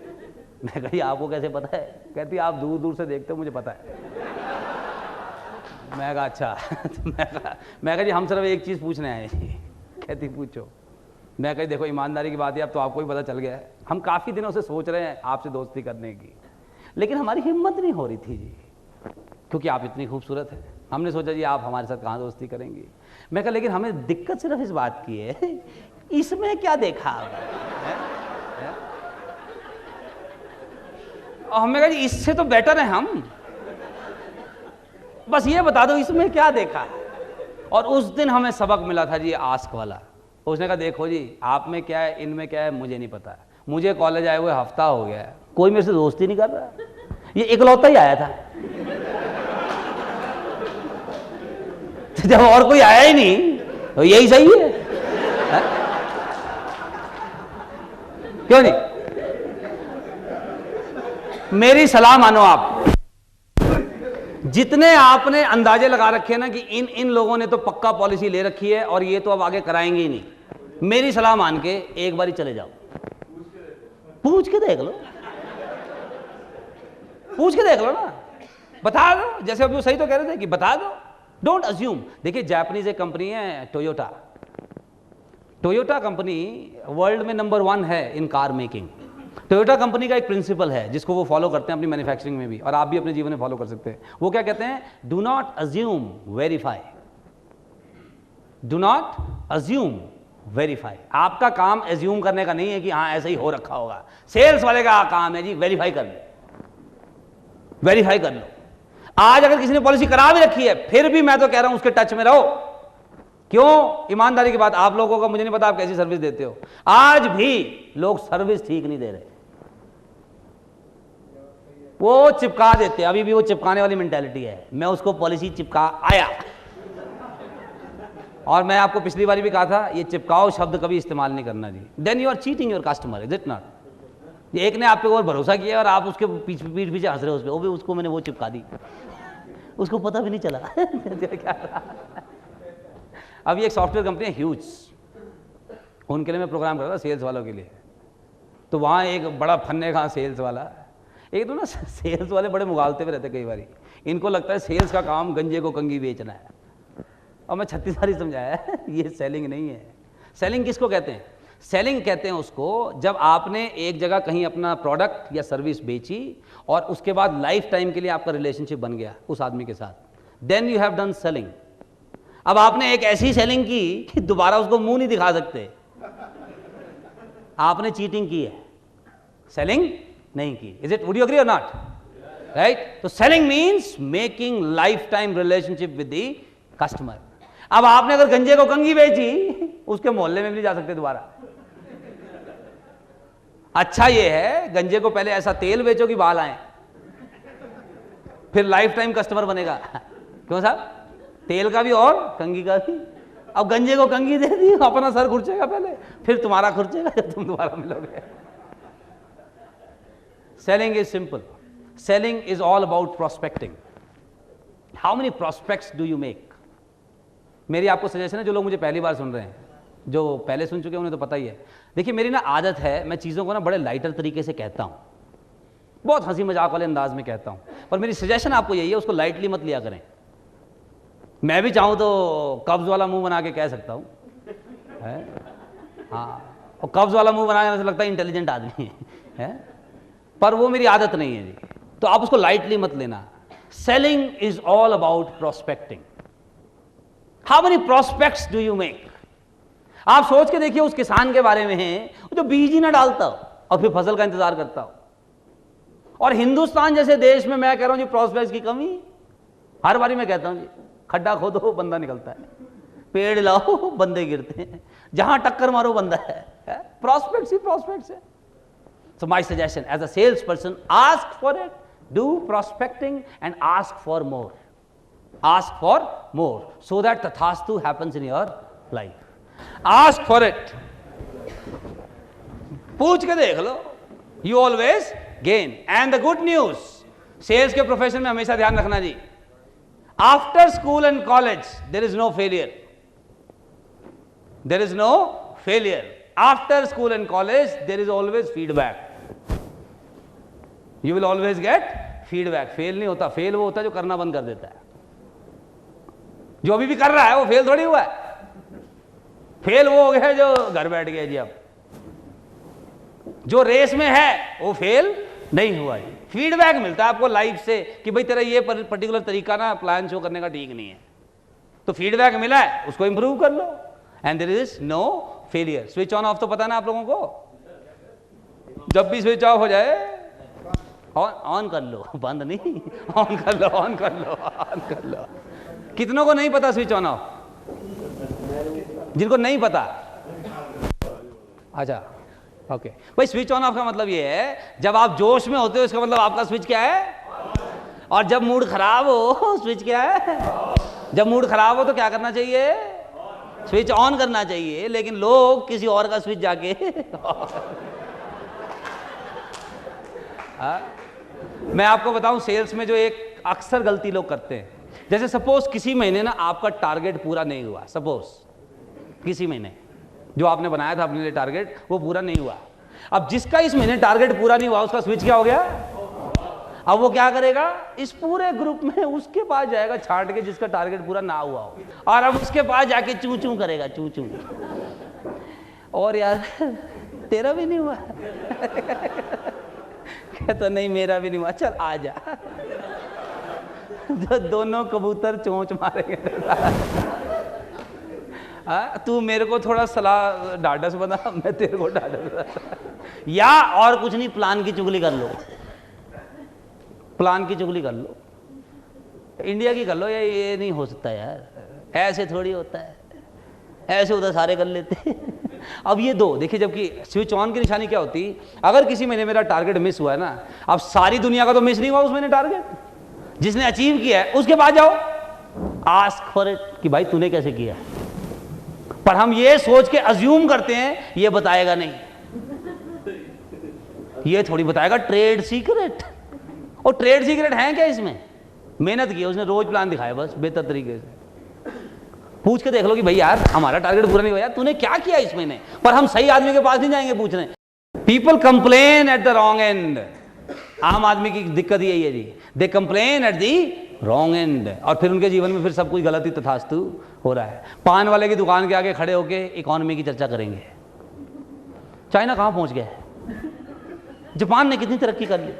मैं कहा जी आपको कैसे पता है? कहती आप दूर दूर से देखते हो, मुझे पता है। मैं कहा अच्छा। मैं कहा जी हम सिर्फ एक चीज़ पूछने आए जी। कहती पूछो। मैं कही देखो ईमानदारी की बात है, अब तो आपको भी पता चल गया है, हम काफ़ी दिनों से सोच रहे हैं आपसे दोस्ती करने की, लेकिन हमारी हिम्मत नहीं हो रही थी जी, क्योंकि आप इतनी खूबसूरत हैं। हमने सोचा जी आप हमारे साथ कहाँ दोस्ती करेंगी। मैं कहा लेकिन हमें दिक्कत सिर्फ इस बात की है, इसमें क्या देखा आपने? और हमें कहा जी इससे तो बेटर है हम, बस ये बता दो इसमें क्या देखा। और उस दिन हमें सबक मिला था जी आस्क वाला। उसने कहा देखो जी आप में क्या है, इनमें क्या है, मुझे नहीं पता। मुझे कॉलेज आए हुए हफ्ता हो गया है, कोई मेरे से दोस्ती नहीं कर रहा, ये इकलौता ही आया था। तो जब और कोई आया ही नहीं तो यही सही है, क्यों नहीं? मेरी सलाह मानो आप, जितने आपने अंदाजे लगा रखे ना कि इन लोगों ने तो पक्का पॉलिसी ले रखी है और ये तो अब आगे कराएंगे ही नहीं, मेरी सलाह मान के एक बार ही चले जाओ, पूछ के देख लो, पूछ के देख लो ना, बता दो। जैसे अभी वो सही तो कह रहे थे कि बता दो, डोंट अज्यूम। देखिए जापानीज एक कंपनी है टोयोटा, टोयोटा कंपनी वर्ल्ड में नंबर 1 है इन कार मेकिंग। टोयोटा कंपनी का एक प्रिंसिपल है जिसको वो फॉलो करते हैं अपनी मैन्युफैक्चरिंग में भी, और आप भी अपने जीवन में फॉलो कर सकते हैं। वो क्या कहते हैं? Do not assume, verify. Do not assume, verify. आपका काम एज्यूम करने का नहीं है कि हाँ ऐसा ही हो रखा होगा। सेल्स वाले का काम है जी वेरीफाई कर लो, वेरीफाई कर लो। आज अगर किसी ने पॉलिसी करा भी रखी है, फिर भी मैं तो कह रहा हूं उसके टच में रहो। क्यों? ईमानदारी की बात, आप लोगों का मुझे नहीं पता आप कैसी सर्विस देते हो, आज भी लोग सर्विस ठीक नहीं दे रहे, वो चिपका देते, अभी भी वो चिपकाने वाली मेंटालिटी है। मैं उसको पॉलिसी चिपका आया, और मैं आपको पिछली बार भी कहा था ये चिपकाओ शब्द कभी इस्तेमाल नहीं करना जी। Then you are cheating your customer, is it not? एक ने आप पे और भरोसा किया और आप उसके पीठ पीछे हंस रहे हो उस पर, वो भी उसको मैंने वो चिपका दी, उसको पता भी नहीं चला। क्या अभी एक सॉफ्टवेयर कंपनी है ह्यूज, उनके लिए मैं प्रोग्राम कर रहा था सेल्स वालों के लिए। तो वहाँ एक बड़ा फन्ने का सेल्स वाला, एक तो ना सेल्स वाले बड़े मुगालते में रहते कई बार, इनको लगता है सेल्स का काम गंजे को कंगी बेचना है, और मैं 36 बार समझाया ये सेलिंग नहीं है। सेलिंग किसको कहते हैं? सेलिंग कहते हैं उसको जब आपने एक जगह कहीं अपना प्रोडक्ट या सर्विस बेची और उसके बाद लाइफ टाइम के लिए आपका रिलेशनशिप बन गया उस आदमी के साथ, then you have done selling. अब आपने एक ऐसी सेलिंग की कि दोबारा उसको मुंह नहीं दिखा सकते, आपने चीटिंग की है, सेलिंग नहीं की। Is it? Would you agree or not? Right? तो selling means making lifetime relationship with the customer. अब आपने अगर गंजे को कंगी बेची, उसके मोहल्ले में भी नहीं जा सकते दोबारा। अच्छा ये है गंजे को पहले ऐसा तेल बेचो कि बाल आए, फिर लाइफ टाइम कस्टमर बनेगा। क्यों साहब? तेल का भी और कंगी का भी। अब गंजे को कंगी दे दी, अपना सर खुरचेगा पहले, फिर तुम्हारा खुरचेगा जब तुम दोबारा मिलोगे। Selling is simple, selling is all about prospecting. How many prospects do you make? मेरी आपको सजेशन है, जो लोग मुझे पहली बार सुन रहे हैं, जो पहले सुन चुके हैं उन्हें तो पता ही है। देखिए मेरी ना आदत है, मैं चीज़ों को ना बड़े लाइटर तरीके से कहता हूँ। बहुत हंसी मजाक वाले अंदाज में कहता हूं, पर मेरी सजेशन आपको यही है, उसको लाइटली मत लिया करें। मैं भी चाहूं तो कब्ज वाला मुंह बना के कह सकता हूं, है? हाँ, और कब्ज वाला मुंह बनाने से लगता है इंटेलिजेंट आदमी है, पर वो मेरी आदत नहीं है जी। तो आप उसको लाइटली मत लेना। Selling is all about prospecting. How many prospects do you make? आप सोच के देखिए उस किसान के बारे में है जो बीज ही ना डालता हो और फिर फसल का इंतजार करता हो। और हिंदुस्तान जैसे देश में मैं कह रहा हूं जी प्रोस्पेक्ट्स की कमी, हर बारी मैं कहता हूं जी, खड्डा खोदो बंदा निकलता है, पेड़ लाओ बंदे गिरते हैं, जहां टक्कर मारो बंदा है। प्रोस्पेक्ट्स ही प्रोस्पेक्ट्स है। So my suggestion as a salesperson, ask for it, do prospecting and ask for more. Ask for more so that tathastu happens in your life. Ask for it. पूछ के देख लो, you always gain. And the good news, sales के profession में हमेशा ध्यान रखना जी, after school and college there is no failure. There is no failure. After school and college there is always feedback. You will always get feedback. Fail नहीं होता, fail वो होता है जो करना बंद कर देता है। जो अभी भी कर रहा है वो फेल थोड़ी हुआ है, फेल वो हो गया जो घर बैठ गया जी। अब जो रेस में है वो फेल नहीं हुआ जी। फीडबैक मिलता है आपको लाइफ से कि भाई तेरा ये पर्टिकुलर तरीका ना प्लान शो करने का ठीक नहीं है, तो फीडबैक मिला है उसको इंप्रूव कर लो। And there is no failure. Switch on off तो पता ना आप लोगों को, जब भी स्विच ऑफ हो जाए ऑन कर लो, बंद नहीं, ऑन कर लो, ऑन कर लो, ऑन कर लो। कितनों को नहीं पता स्विच ऑन ऑफ? जिनको नहीं पता, अच्छा ओके भाई। स्विच ऑन ऑफ का मतलब ये है जब आप जोश में होते हो, इसका मतलब आपका स्विच क्या है, और जब मूड खराब हो स्विच क्या है। जब मूड खराब हो तो क्या करना चाहिए, स्विच ऑन करना चाहिए। लेकिन लोग किसी और का स्विच जाके मैं आपको बताऊं सेल्स में जो एक अक्सर गलती लोग करते हैं, जैसे सपोज किसी महीने ना आपका टारगेट पूरा नहीं हुआ, सपोज किसी महीने जो आपने बनाया था अपने लिए टारगेट वो पूरा नहीं हुआ। अब जिसका इस महीने टारगेट पूरा नहीं हुआ उसका स्विच क्या हो गया, अब वो क्या करेगा, इस पूरे ग्रुप में उसके पास जाएगा छांट के जिसका टारगेट पूरा ना हुआ हो, और अब उसके पास जाके चू चू करेगा, चू चू। और यार तेरा भी नहीं हुआ कहता नहीं मेरा भी नहीं हुआ, चल आ जा। जो दोनों कबूतर चोंच मारेंगे तू मेरे को थोड़ा सलाह ढाढ़स बना, मैं तेरे को ढाढ़स बना, या और कुछ नहीं प्लान की चुगली कर लो, प्लान की चुगली कर लो, इंडिया की कर लो। ये नहीं हो सकता यार, ऐसे थोड़ी होता है, ऐसे उधर सारे कर लेते अब ये दो देखिए, जबकि स्विच ऑन की निशानी क्या होती, अगर किसी महीने मेरा टारगेट मिस हुआ है ना, अब सारी दुनिया का तो मिस नहीं हुआ उस महीने टारगेट, जिसने अचीव किया है उसके बाद जाओ आस्क फॉर इट कि भाई तूने कैसे किया। पर हम ये सोच के अज्यूम करते हैं ये बताएगा नहीं, ये थोड़ी बताएगा ट्रेड सीक्रेट। और ट्रेड सीक्रेट है क्या इसमें, मेहनत की उसने, रोज प्लान दिखाया बस बेहतर तरीके से। पूछ के देख लो कि भाई यार हमारा टारगेट पूरा नहीं हुआ यार, तूने क्या किया इस महीने। पर हम सही आदमी के पास नहीं जाएंगे पूछने। People complain at the wrong end. आम आदमी की दिक्कत यही है जी, they complain at the wrong end, और फिर उनके जीवन में फिर सब कुछ गलत ही तथास्तु हो रहा है। पान वाले की दुकान के आगे खड़े होके इकोनॉमी की चर्चा करेंगे, चाइना कहां पहुंच गया है, जापान ने कितनी तरक्की कर ली,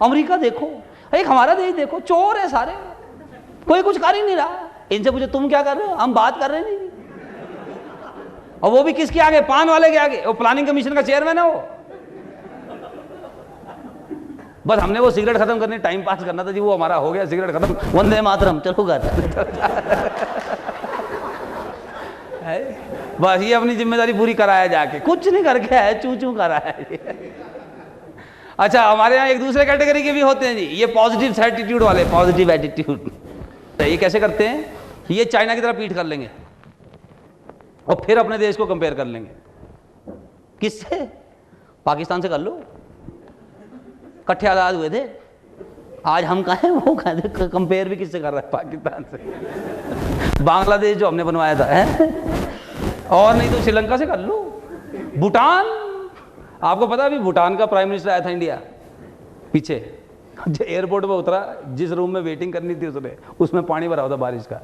अमेरिका देखो, एक हमारा देश देखो, चोर है सारे, कोई कुछ कर ही नहीं रहा। इनसे पूछो तुम क्या कर रहे हो, हम बात कर रहे नहीं। और वो भी किसके आगे, पान वाले के आगे, वो प्लानिंग कमीशन का चेयरमैन है वो। बस हमने वो सिगरेट खत्म करने टाइम पास करना था जी, वो हमारा हो गया सिगरेट खत्म, वंदे मातरम चलो घर। बस ये अपनी जिम्मेदारी पूरी कराया जाके, कुछ नहीं करके आया, चू चू कराया। अच्छा हमारे यहाँ एक दूसरे कैटेगरी के भी होते हैं जी, ये पॉजिटिव एटीट्यूड वाले, पॉजिटिव एटीट्यूड। ये कैसे करते हैं, ये चाइना की तरह पीठ कर लेंगे और फिर अपने देश को कंपेयर कर लेंगे। किससे, पाकिस्तान से कर लो, इकट्ठे आजाद हुए थे, आज हम कहाँ हैं वो कहाँ थे, कंपेयर भी किससे कर रहा है, पाकिस्तान से। बांग्लादेश जो हमने बनवाया था है? और नहीं तो श्रीलंका से कर लो, भूटान, आपको पता है अभी भूटान का प्राइम मिनिस्टर आया था इंडिया, पीछे एयरपोर्ट में उतरा, जिस रूम में वेटिंग करनी थी उसने, उसमें पानी भरा हुआ था बारिश का।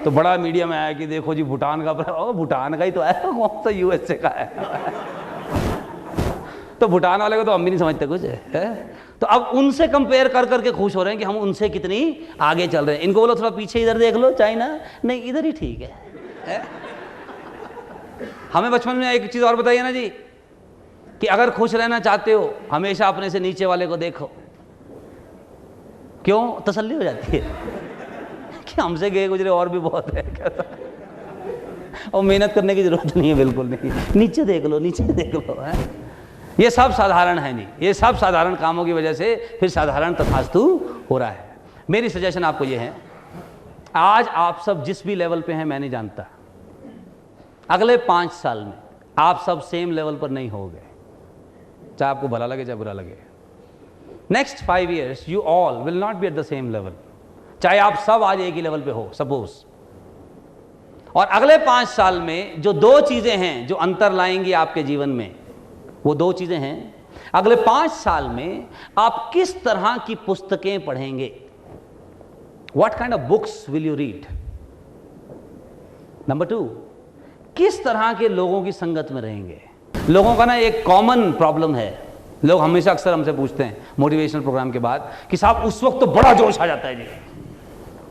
तो बड़ा मीडिया में आया कि देखो जी भूटान का, भूटान का ही तो है, कौन सा यूएसए का है। तो भूटान वाले को तो हम भी नहीं समझते कुछ है। तो अब उनसे कंपेयर कर करके खुश हो रहे हैं कि हम उनसे कितनी आगे चल रहे हैं। इनको बोलो थोड़ा पीछे इधर देख लो, चाइना नहीं इधर ही ठीक है। हमें बचपन में एक चीज और बताइए ना जी, कि अगर खुश रहना चाहते हो हमेशा अपने से नीचे वाले को देखो। क्यों? तसल्ली हो जाती है कि हमसे गए गुजरे और भी बहुत है, और मेहनत करने की जरूरत नहीं है, बिल्कुल नहीं। नीचे देख लो, नीचे देख लो है। ये सब साधारण है नहीं, ये सब साधारण कामों की वजह से फिर साधारण तथास्तु हो रहा है। मेरी सजेशन आपको ये है, आज आप सब जिस भी लेवल पे हैं मैं नहीं जानता, अगले 5 साल में आप सब सेम लेवल पर नहीं होगे, चाहे आपको भला लगे चाहे बुरा लगे। Next 5 years you all will not be at the same level, चाहे आप सब आज एक ही लेवल पे हो सपोज। और अगले 5 साल में जो 2 चीजें हैं जो अंतर लाएंगी आपके जीवन में, वो 2 चीजें हैं, अगले 5 साल में आप किस तरह की पुस्तकें पढ़ेंगे, what kind of books will you read. Number 2, किस तरह के लोगों की संगत में रहेंगे। लोगों का ना एक कॉमन प्रॉब्लम है, लोग हमेशा अक्सर हमसे पूछते हैं मोटिवेशनल प्रोग्राम के बाद कि साहब उस वक्त तो बड़ा जोश आ जाता है जी,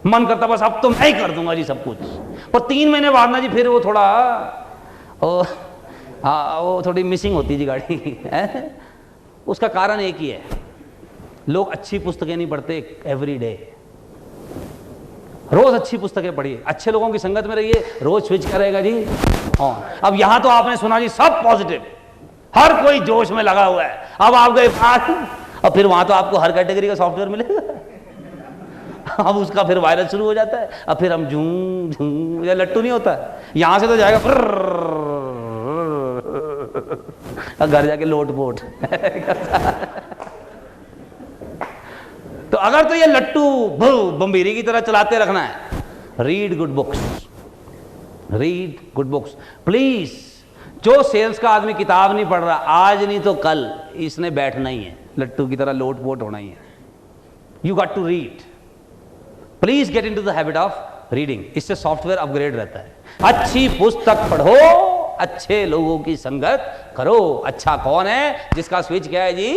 मन करता बस अब तो मैं ही कर दूंगा जी सब कुछ, पर 3 महीने बाद ना जी फिर वो थोड़ा वो थोड़ी मिसिंग होती है जी गाड़ी है। उसका कारण एक ही है, लोग अच्छी पुस्तकें नहीं पढ़ते एवरी डे। रोज अच्छी पुस्तकें पढ़िए, अच्छे लोगों की संगत में रहिए, रोज स्विच करेगा जी ऑन। अब यहां तो आपने सुना जी सब पॉजिटिव, हर कोई जोश में लगा हुआ है। अब आप गए और फिर वहां तो आपको हर कैटेगरी का सॉफ्टवेयर मिलेगा। अब उसका फिर वायरस शुरू हो जाता है, अब फिर हम झूम झूम, या लट्टू नहीं होता यहां से तो जाएगा घर जाके लोट पोट। तो अगर तो ये लट्टू बम्बीरी की तरह चलाते रखना है, read good books, read good books please. जो सेल्स का आदमी किताब नहीं पढ़ रहा, आज नहीं तो कल इसने बैठना ही है, लट्टू की तरह लोट पोट होना ही है। You got to read, please get into the habit of reading, इससे सॉफ्टवेयर अपग्रेड रहता है। अच्छी पुस्तक पढ़ो, अच्छे लोगों की संगत करो। अच्छा कौन है जिसका स्विच क्या है जी?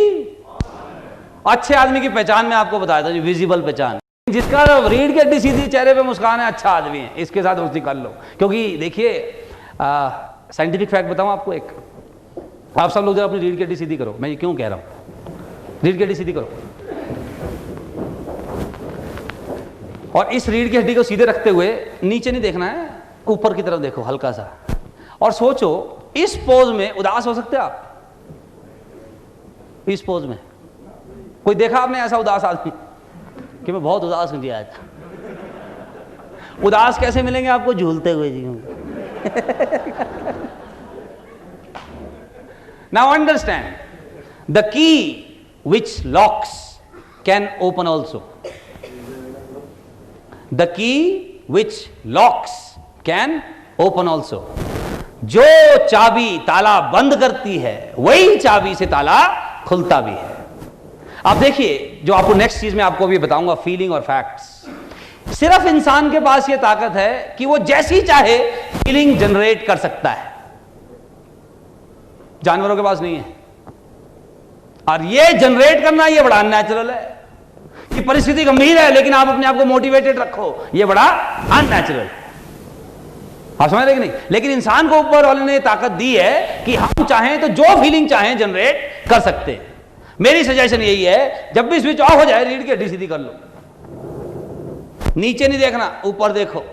अच्छे आदमी की पहचान में आपको बताया था जी, विजिबल पहचान, जिसका रीड के हड्डी सीधी चेहरे पे मुस्कान है, अच्छा आदमी है, इसके साथ दोस्ती कर लो। क्योंकि देखिए साइंटिफिक फैक्ट बताऊं आपको एक, आप सब लोग जरा अपनी रीड की हड्डी सीधी करो। मैं ये क्यों कह रहा हूं, रीड की हड्डी सीधी करो, और इस रीढ़ की हड्डी को सीधे रखते हुए नीचे नहीं देखना है, ऊपर की तरफ देखो हल्का सा, और सोचो इस पोज में उदास हो सकते हो आप? इस पोज में कोई देखा आपने ऐसा उदास आदमी कि मैं बहुत उदास हूं जी आज? उदास कैसे मिलेंगे आपको? झूलते हुए जी। Now understand, the key which locks can open also, the key which locks can open also. जो चाबी ताला बंद करती है वही चाबी से ताला खुलता भी है। अब देखिए जो आपको नेक्स्ट चीज में आपको भी बताऊंगा, फीलिंग और फैक्ट्स। सिर्फ इंसान के पास यह ताकत है कि वो जैसी चाहे फीलिंग जनरेट कर सकता है, जानवरों के पास नहीं है। और ये जनरेट करना ये बड़ा अननेचुरल है कि परिस्थिति गंभीर है लेकिन आप अपने आप को मोटिवेटेड रखो, ये बड़ा अननेचुरल। आप समझ रहे कि नहीं? लेकिन इंसान को ऊपर वाले ने ताकत दी है कि हम चाहें तो जो फीलिंग चाहें जनरेट कर सकते हैं। मेरी सजेशन यही है, जब भी स्विच ऑफ हो जाए रीढ़ की हड्डी सीधी कर लो, नीचे नहीं देखना, ऊपर देखो,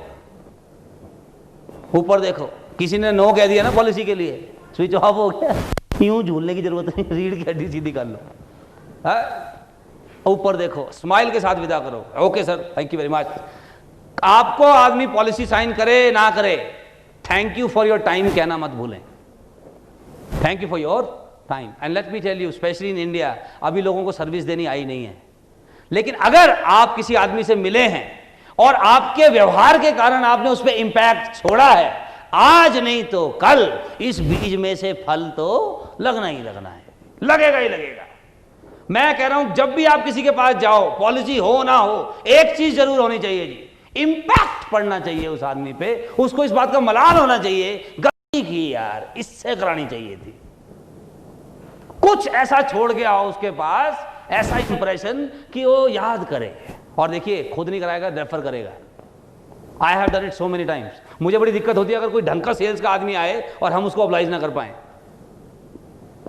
ऊपर देखो। किसी ने नो कह दिया ना पॉलिसी के लिए, स्विच ऑफ हो गया, यूं झूलने की जरूरत नहीं, रीढ़ की हड्डी सीधी कर लो, ऊपर देखो, स्माइल के साथ विदा करो, okay sir thank you very much. आपको आदमी पॉलिसी साइन करे ना करे, thank you for your time कहना मत भूलें, thank you for your time. And let me tell you, specially in India अभी लोगों को सर्विस देनी आई नहीं है, लेकिन अगर आप किसी आदमी से मिले हैं और आपके व्यवहार के कारण आपने उस पर इंपैक्ट छोड़ा है, आज नहीं तो कल इस बीज में से फल तो लगना ही लगना है, लगेगा ही लगेगा। मैं कह रहा हूं जब भी आप किसी के पास जाओ, पॉलिसी हो ना हो, एक चीज जरूर होनी चाहिए जी, इंपैक्ट पड़ना चाहिए उस आदमी पे, उसको इस बात का मलाल होना चाहिए, गलती की यार, इससे करानी चाहिए थी। कुछ ऐसा छोड़ के आओ उसके पास, ऐसा इंप्रेशन कि वो याद करे। और देखिए, खुद नहीं कराएगा, रेफर करेगा। I have done it so many times. मुझे बड़ी दिक्कत होती है अगर कोई ढंग का सेल्स का आदमी आए और हम उसको अप्लाइज ना कर पाए।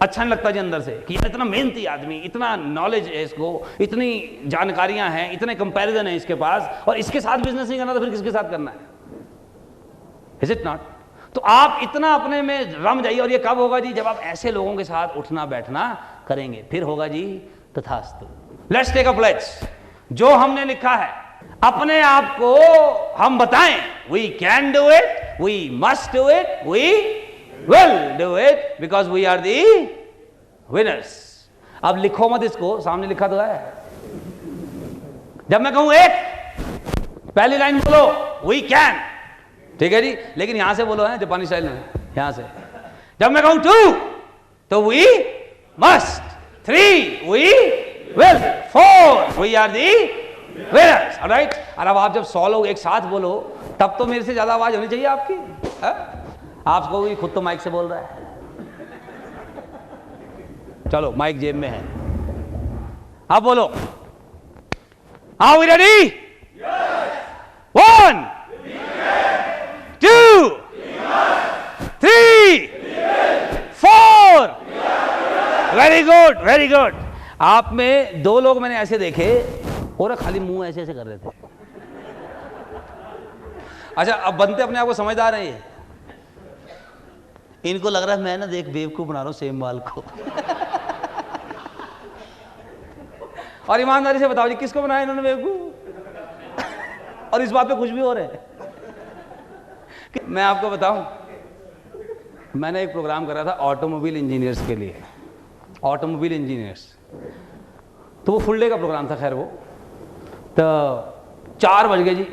अच्छा नहीं लगता जी अंदर से कि इतना मेहनती आदमी, इतना नॉलेज है इसको, इतनी जानकारियां हैं, इतने कंपैरिजन है इसके पास, और इसके साथ बिजनेस नहीं करना तो फिर किसके साथ करना है? Is it not? तो आप इतना अपने में रम जाइए। और ये कब होगा जी? जब आप ऐसे लोगों के साथ उठना बैठना करेंगे, फिर होगा जी तथास्तु। Let's take a pledge. जो हमने लिखा है अपने आप को हम बताएं, we can do it, we must do it, we will do it, because we are the winners. अब लिखो मत इसको, सामने लिखा तो है। जब मैं कहूं एक, पहली लाइन बोलो वी कैन, ठीक है जी, लेकिन यहां से बोलो है जापानी स्टाइल में, यहां से। जब मैं कहूं टू, तो we must, three we will, four we are the winners, alright. और अब आप जब 100 लोग एक साथ बोलो, तब तो मेरे से ज्यादा आवाज होनी चाहिए आपकी, है? आपको भी खुद तो माइक से बोल रहा है। चलो माइक जेब में है, अब बोलो। Are we ready? 1 2 3 4। Very good, very good. आप में 2 लोग मैंने ऐसे देखे और खाली मुंह ऐसे ऐसे कर रहे थे। अच्छा, अब बनते अपने आप को समझदार हैं ये। इनको लग रहा है मैं ना देख बेवकूफ बना रहा हूं सेम वाल को। और ईमानदारी से बताओ जी, किसको बनाया इन्होंने बेवकूफ? और इस बात पे खुश भी हो रहे हैं। मैं आपको बताऊं, मैंने एक प्रोग्राम करा था ऑटोमोबाइल इंजीनियर्स के लिए, ऑटोमोबाइल इंजीनियर्स। तो वो फुल डे का प्रोग्राम था। खैर वो तो 4 बज गए जी,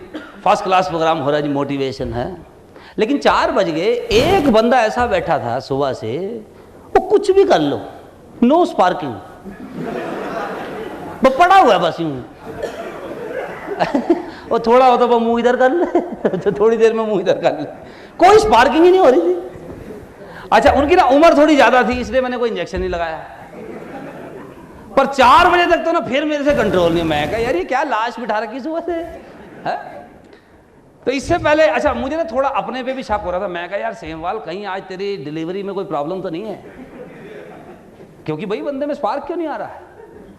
फर्स्ट क्लास प्रोग्राम हो रहा है जी, मोटिवेशन है। लेकिन 4 बज गए, एक बंदा ऐसा बैठा था सुबह से, वो कुछ भी कर लो, नो स्पार्किंग, वो पड़ा हुआ है बस यूं। वो थोड़ा होता वो मुंह इधर कर ले, तो थोड़ी देर में मुंह इधर कर ले, कोई स्पार्किंग ही नहीं हो रही थी। अच्छा, उनकी ना उम्र थोड़ी ज्यादा थी, इसलिए मैंने कोई इंजेक्शन नहीं लगाया। पर 4 बजे तक तो ना फिर मेरे से कंट्रोल नहीं। मैं कहा यार ये क्या लाश बिठा रखी सुबह से, है? तो इससे पहले अच्छा, मुझे ना थोड़ा अपने पे भी शक हो रहा था। मैं कहा यार सेमवाल, कहीं आज तेरी डिलीवरी में कोई प्रॉब्लम तो नहीं है? क्योंकि भाई बंदे में स्पार्क क्यों नहीं आ रहा है?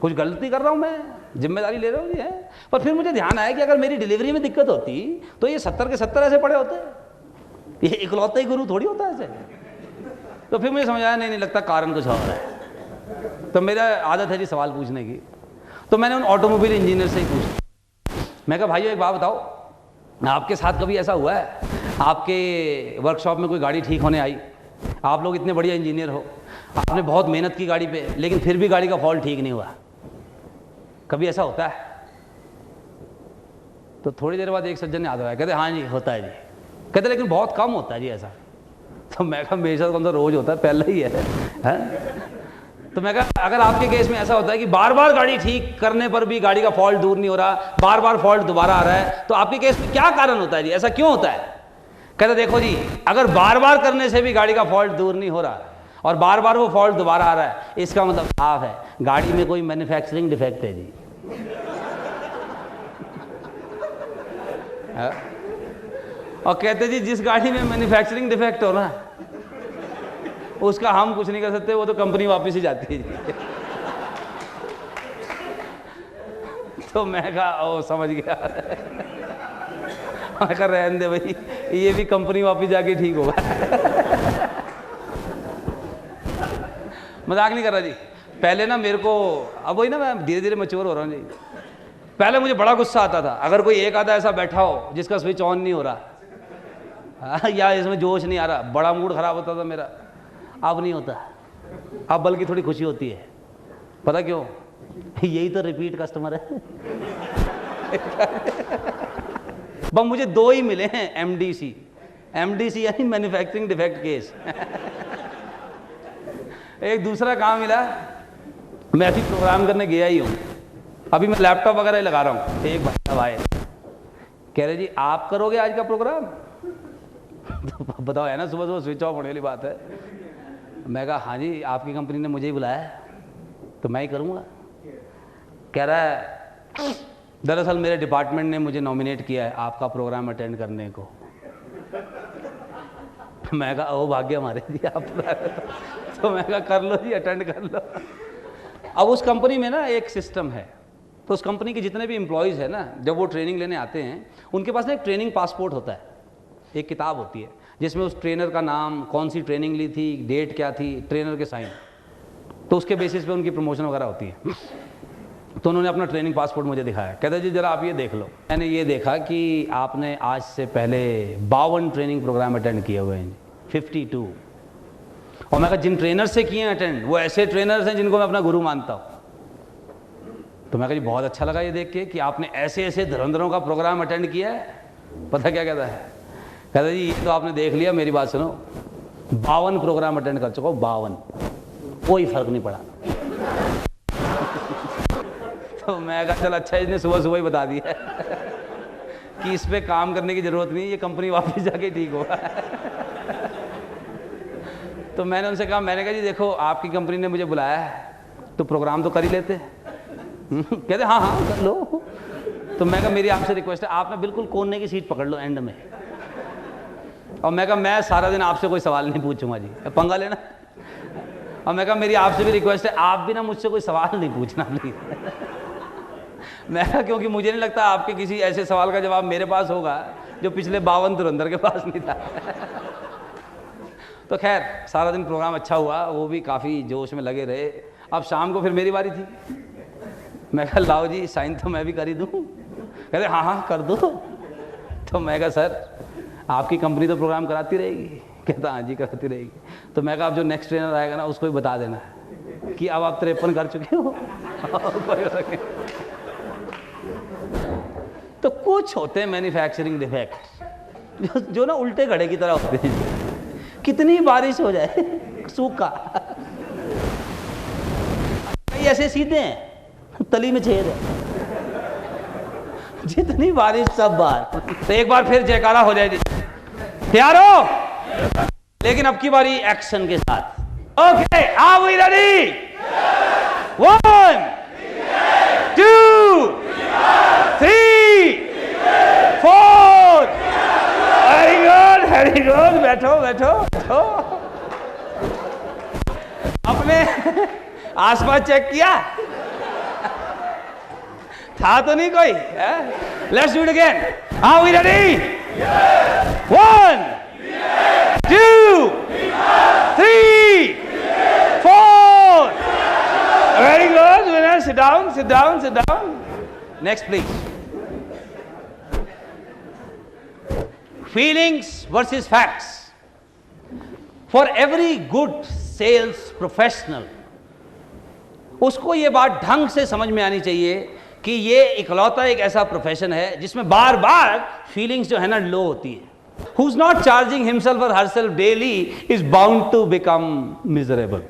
कुछ गलती कर रहा हूं मैं, जिम्मेदारी ले रहा हूं है। पर फिर मुझे ध्यान आया कि अगर मेरी डिलीवरी में दिक्कत होती तो ये 70 के 70 ऐसे पड़े होते। ये इकलौता ही गुरु थोड़ी होता है ऐसे। तो फिर मुझे समझ आया नहीं लगता कारण कुछ और है। तो मेरा आदत है जी सवाल पूछने की। तो मैंने उन ऑटोमोबाइल इंजीनियर से ही पूछा, मैं कहा भाइयों एक बात बताओ, आपके साथ कभी ऐसा हुआ है आपके वर्कशॉप में कोई गाड़ी ठीक होने आई, आप लोग इतने बढ़िया इंजीनियर हो, आपने बहुत मेहनत की गाड़ी पे, लेकिन फिर भी गाड़ी का फॉल्ट ठीक नहीं हुआ, कभी ऐसा होता है? तो थोड़ी देर बाद एक सज्जन ने हाथ उठाया, कहते हाँ जी होता है जी। कहते लेकिन बहुत कम होता है जी ऐसा। तो मैं कहा मेरे साथ कौन सा रोज होता है, पहले ही है? तो मैं कहा अगर आपके केस में ऐसा होता है कि बार बार गाड़ी ठीक करने पर भी गाड़ी का फॉल्ट दूर नहीं हो रहा, बार बार फॉल्ट दोबारा आ रहा है, तो आपके केस में क्या कारण होता है जी, ऐसा क्यों होता है? कहते देखो जी, अगर बार बार करने से भी गाड़ी का फॉल्ट दूर नहीं हो रहा और बार बार वो फॉल्ट दोबारा आ रहा है, इसका मतलब साफ है गाड़ी में कोई मैन्युफैक्चरिंग डिफेक्ट है जी। और कहते जी जिस गाड़ी में मैन्युफैक्चरिंग डिफेक्ट हो ना, उसका हम कुछ नहीं कर सकते, वो तो कंपनी वापस ही जाती है जी। तो मैं कहा ओ समझ गया। मैं कहा रहने दे भाई, ये भी कंपनी वापस जाके ठीक होगा। मजाक नहीं कर रहा जी। पहले ना मेरे को, अब वही ना मैं धीरे धीरे मैच्योर हो रहा हूँ जी। पहले मुझे बड़ा गुस्सा आता था अगर कोई एक आधा ऐसा बैठा हो जिसका स्विच ऑन नहीं हो रहा या इसमें जोश नहीं आ रहा, बड़ा मूड खराब होता था मेरा। अब नहीं होता, अब बल्कि थोड़ी खुशी होती है। पता क्यों? यही तो रिपीट कस्टमर है। बस मुझे 2 ही मिले हैं एमडीसी, एमडीसी यानी मैन्युफैक्चरिंग डिफेक्ट केस। एक दूसरा काम मिला, मैं अभी प्रोग्राम करने गया ही हूँ, अभी मैं लैपटॉप वगैरह लगा रहा हूँ। एक भाई साहब आए, कह रहे जी आप करोगे आज का प्रोग्राम? तो बताओ, है ना, सुबह सुबह स्विच ऑफ होने वाली बात है। मैं कहा हाँ जी, आपकी कंपनी ने मुझे ही बुलाया है तो मैं ही करूँगा। कह रहा है दरअसल मेरे डिपार्टमेंट ने मुझे नॉमिनेट किया है आपका प्रोग्राम अटेंड करने को। मैं कहा ओ भाग्य हमारे जी आप। तो मैं कहा कर लो जी, अटेंड कर लो। अब उस कंपनी में ना एक सिस्टम है, तो उस कंपनी के जितने भी एम्प्लॉयज़ हैं ना, जब वो ट्रेनिंग लेने आते हैं उनके पास ना एक ट्रेनिंग पासपोर्ट होता है, एक किताब होती है जिसमें उस ट्रेनर का नाम, कौन सी ट्रेनिंग ली थी, डेट क्या थी, ट्रेनर के साइन, तो उसके बेसिस पे उनकी प्रमोशन वगैरह होती है। तो उन्होंने अपना ट्रेनिंग पासपोर्ट मुझे दिखाया, कहते जी जरा आप ये देख लो। मैंने ये देखा कि आपने आज से पहले 52 ट्रेनिंग प्रोग्राम अटेंड किए हुए हैं, 52। और मैं कहा जिन ट्रेनर से किए हैं अटेंड, वो ऐसे ट्रेनर्स हैं जिनको मैं अपना गुरु मानता हूँ। तो मैं कहा जी बहुत अच्छा लगा ये देख के कि आपने ऐसे ऐसे धुरंधरों का प्रोग्राम अटेंड किया है। पता क्या कहता है, कहता जी ये तो आपने देख लिया, मेरी बात सुनो, 52 प्रोग्राम अटेंड कर चुका हूँ, 52, कोई फर्क नहीं पड़ा। तो मैं कहा चल अच्छा, इसने सुबह सुबह ही बता दिया कि इस पे काम करने की जरूरत नहीं, ये कंपनी वापस जाके ठीक होगा। तो मैंने उनसे कहा, मैंने कहा जी देखो आपकी कंपनी ने मुझे बुलाया है तो प्रोग्राम तो कर ही लेते। कहते हाँ हाँ कर लो। तो मैं कहा मेरी आपसे रिक्वेस्ट है, आप ना बिल्कुल कोने की सीट पकड़ लो एंड में। और मैं कहा मैं सारा दिन आपसे कोई सवाल नहीं पूछूंगा जी, पंगा लेना। और मैं कहा मेरी आपसे भी रिक्वेस्ट है, आप भी ना मुझसे कोई सवाल नहीं पूछना प्लीज। मैं कहा क्योंकि मुझे नहीं लगता आपके किसी ऐसे सवाल का जवाब मेरे पास होगा जो पिछले 52 धुरंधर के पास नहीं था। तो खैर सारा दिन प्रोग्राम अच्छा हुआ, वो भी काफ़ी जोश में लगे रहे। अब शाम को फिर मेरी बारी थी। मैं कहा लाओ जी साइन तो मैं भी कर ही दूँ। कहते हाँ हाँ कर दो। तो मैं कहा सर आपकी कंपनी तो प्रोग्राम कराती रहेगी? कहता हाँ जी कराती रहेगी। तो मैं कहा अब जो नेक्स्ट ट्रेनर आएगा ना उसको भी बता देना कि अब आप 53 कर चुके हो। तो कुछ होते हैं मैन्युफैक्चरिंग डिफेक्ट जो ना उल्टे घड़े की तरह होते हैं। कितनी बारिश हो जाए सूखा, कई ऐसे सीधे हैं तली में छेद है, जितनी बारिश सब बार। तो एक बार फिर जयकारा हो जाए जी, तैयार हो? लेकिन अब की बारी एक्शन के साथ। Okay are we ready? 1 2 3 4। Very good very good, बैठो बैठो बैठो। अपने आसपास चेक किया था तो नहीं कोई? Let's do it again. Are we ready? 1 2 3 4। Very good, sit down sit down sit down. Next please. Feelings versus facts. For every good sales professional, उसको ये बात ढंग से समझ में आनी चाहिए कि ये इकलौता एक ऐसा प्रोफेशन है जिसमें बार बार फीलिंग्स जो है ना लो होती है। Who's not charging himself or herself daily is bound to become miserable.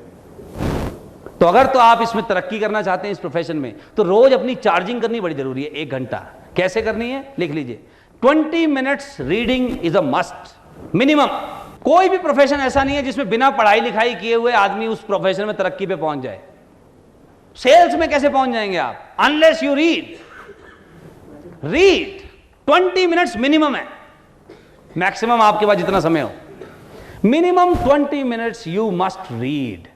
तो अगर तो आप इसमें तरक्की करना चाहते हैं इस प्रोफेशन में, तो रोज अपनी चार्जिंग करनी बड़ी जरूरी है। 1 घंटा कैसे करनी है लिख लीजिए। 20 minutes reading is a must minimum. कोई भी प्रोफेशन ऐसा नहीं है जिसमें बिना पढ़ाई लिखाई किए हुए आदमी उस प्रोफेशन में तरक्की पे पहुंच जाए। सेल्स में कैसे पहुंच जाएंगे आप? Unless you read. 20 minutes minimum है, मैक्सिमम आपके पास जितना समय हो। Minimum 20 minutes you must read.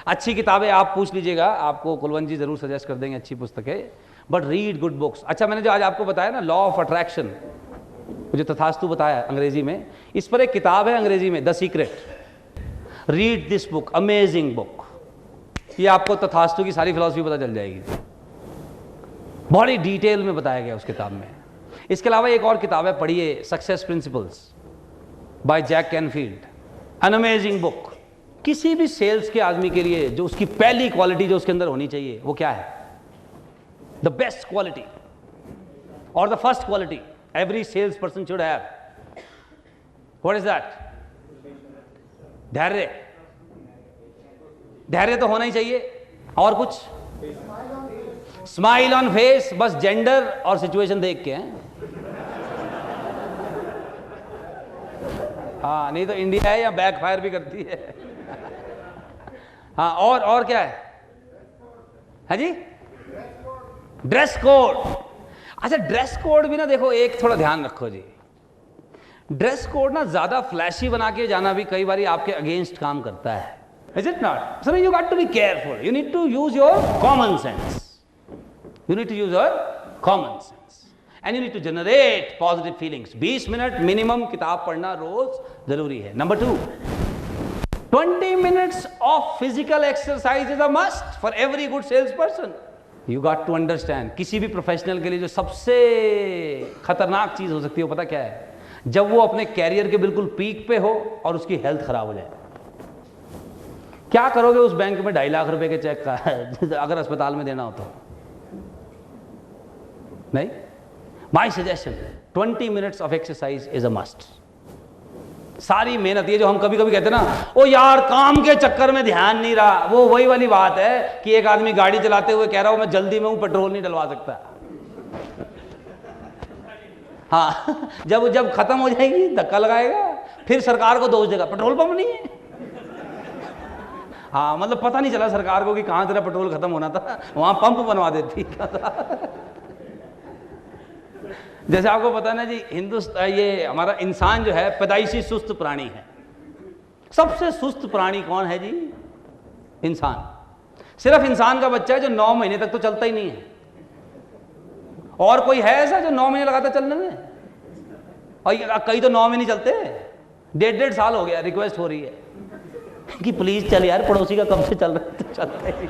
अच्छी किताबें आप पूछ लीजिएगा, आपको कुलवंत जी जरूर सजेस्ट कर देंगे अच्छी पुस्तकें, बट रीड गुड बुक्स। अच्छा मैंने जो आज आपको बताया ना लॉ ऑफ अट्रैक्शन, मुझे तथास्तु बताया अंग्रेजी में, इस पर एक किताब है अंग्रेजी में, the secret. Read this book, amazing book. ये आपको तथास्तु की सारी फिलॉसफी पता चल जाएगी, बड़ी डिटेल में बताया गया उस किताब में। इसके अलावा एक और किताब है, पढ़िए, success principles by Jack Canfield, an amazing book. किसी भी सेल्स के आदमी के लिए जो उसकी पहली क्वालिटी जो उसके अंदर होनी चाहिए वो क्या है? द बेस्ट क्वालिटी और the first quality every sales person should have. What is that? धैर्य। धैर्य तो होना ही चाहिए। और कुछ? स्माइल ऑन फेस, बस जेंडर और सिचुएशन देख के हैं। हाँ, नहीं तो इंडिया है या बैकफायर भी करती है। हाँ, और क्या है जी? Dress code. अच्छा, ड्रेस कोड भी ना देखो, एक थोड़ा ध्यान रखो जी, ड्रेस कोड ना ज्यादा फ्लैशी बना के जाना भी कई बार आपके अगेंस्ट काम करता है। Is it not? So you got to be careful. You need to use your common sense. You need to use your common sense. And you need to generate positive feelings. 20 minute minimum किताब पढ़ना रोज जरूरी है। Number 2, 20 minutes of physical exercise is a must for every good salesperson. You got to understand. किसी भी professional के लिए जो सबसे खतरनाक चीज हो सकती है वो पता क्या है? जब वो अपने कैरियर के बिल्कुल पीक पे हो और उसकी हेल्थ खराब हो जाए। क्या करोगे उस बैंक में 2.5 लाख रुपए के चेक का अगर अस्पताल में देना हो तो? नहीं। My suggestion, 20 minutes of exercise is a must. सारी मेहनत, ये जो हम कभी कभी कहते हैं ना, ओ यार काम के चक्कर में ध्यान नहीं रहा, वो वही वाली बात है कि एक आदमी गाड़ी चलाते हुए कह रहा हूं मैं जल्दी में हूं, पेट्रोल नहीं डलवा सकता। हाँ, जब खत्म हो जाएगी धक्का लगाएगा, फिर सरकार को दोष देगा, पेट्रोल पंप नहीं है। हाँ, मतलब पता नहीं चला सरकार को कि कहां तेरा पेट्रोल खत्म होना था, वहां पंप बनवा देती। जैसे आपको पता ना जी, हिंदुस्तान, ये हमारा इंसान जो है पैदाइशी सुस्त प्राणी है। सबसे सुस्त प्राणी कौन है जी? इंसान। सिर्फ इंसान का बच्चा है जो 9 महीने तक तो चलता ही नहीं है। और कोई है ऐसा जो 9 महीने लगाता चलने में? और कई तो 9 में नहीं चलते, 1.5 साल हो गया, रिक्वेस्ट हो रही है कि प्लीज चल यार, पड़ोसी का कब से चल रहा है, तो चलता ही नहीं।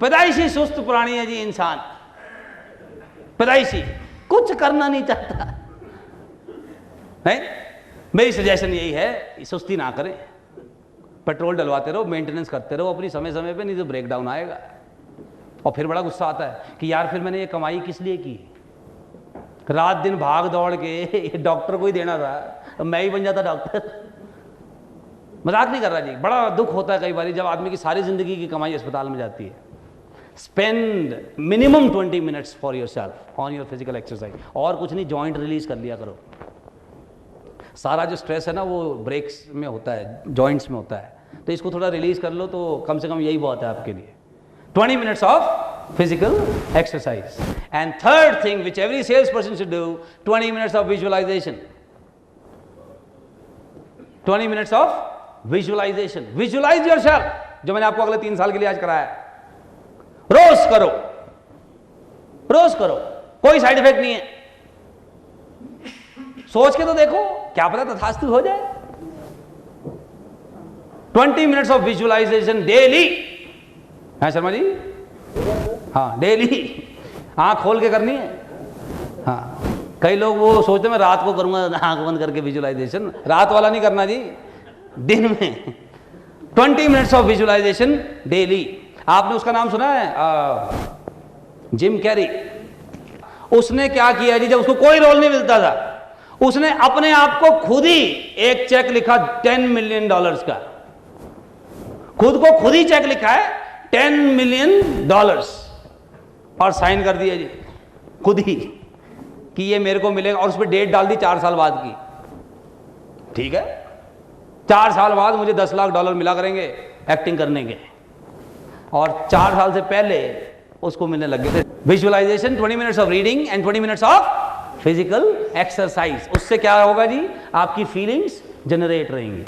पैदाइशी सुस्त प्राणी है जी इंसान, पैदाइशी, कुछ करना नहीं चाहता। नहीं, मेरी सजेशन यही है, सुस्ती ना करें, पेट्रोल डलवाते रहो, मेंटेनेंस करते रहो अपनी समय समय पे, नहीं तो ब्रेक डाउन आएगा। और फिर बड़ा गुस्सा आता है कि यार फिर मैंने ये कमाई किस लिए की? रात दिन भाग दौड़ के डॉक्टर को ही देना था, तो मैं ही बन जाता डॉक्टर। मजाक नहीं कर रहा जी, बड़ा दुख होता है कई बार जब आदमी की सारी जिंदगी की कमाई अस्पताल में जाती है। Spend minimum 20 minutes for your self on your physical exercise. और कुछ नहीं, जॉइंट रिलीज कर लिया करो। सारा जो स्ट्रेस है ना वो ब्रेक्स में होता है, जॉइंट्स में होता है, तो इसको थोड़ा रिलीज कर लो, तो कम से कम यही बहुत है आपके लिए। 20 minutes of physical exercise. And third thing which every salesperson should do, 20 minutes of visualization. 20 minutes of visualization. Visualize yourself, जो मैंने आपको अगले 3 साल के लिए आज कराया। रोज करो, रोज करो, कोई साइड इफेक्ट नहीं है। सोच के तो देखो, क्या पता तथास्तु हो जाए। 20 minutes of visualization daily. हाँ शर्मा जी, हाँ डेली, आँख खोल के करनी है। हाँ, कई लोग वो सोचते मैं रात को करूंगा आँख बंद करके विजुअलाइजेशन, रात वाला नहीं करना जी, दिन में 20 minutes ऑफ विजुअलाइजेशन डेली। आपने उसका नाम सुना है, जिम कैरी? उसने क्या किया जी, जब उसको कोई रोल नहीं मिलता था, उसने अपने आप को खुद ही एक चेक लिखा $10 million का। खुद को खुद ही चेक लिखा है $10 million और साइन कर दिया जी खुद ही कि ये मेरे को मिलेगा, और उस पर डेट डाल दी 4 साल बाद की। ठीक है, 4 साल बाद मुझे $10 लाख मिला करेंगे एक्टिंग करने के, और 4 साल से पहले उसको मिलने लग गए थे। Visualisation, 20 minutes of reading and 20 minutes of physical exercise. उससे क्या होगा जी, आपकी फीलिंग्स जनरेट रहेंगी।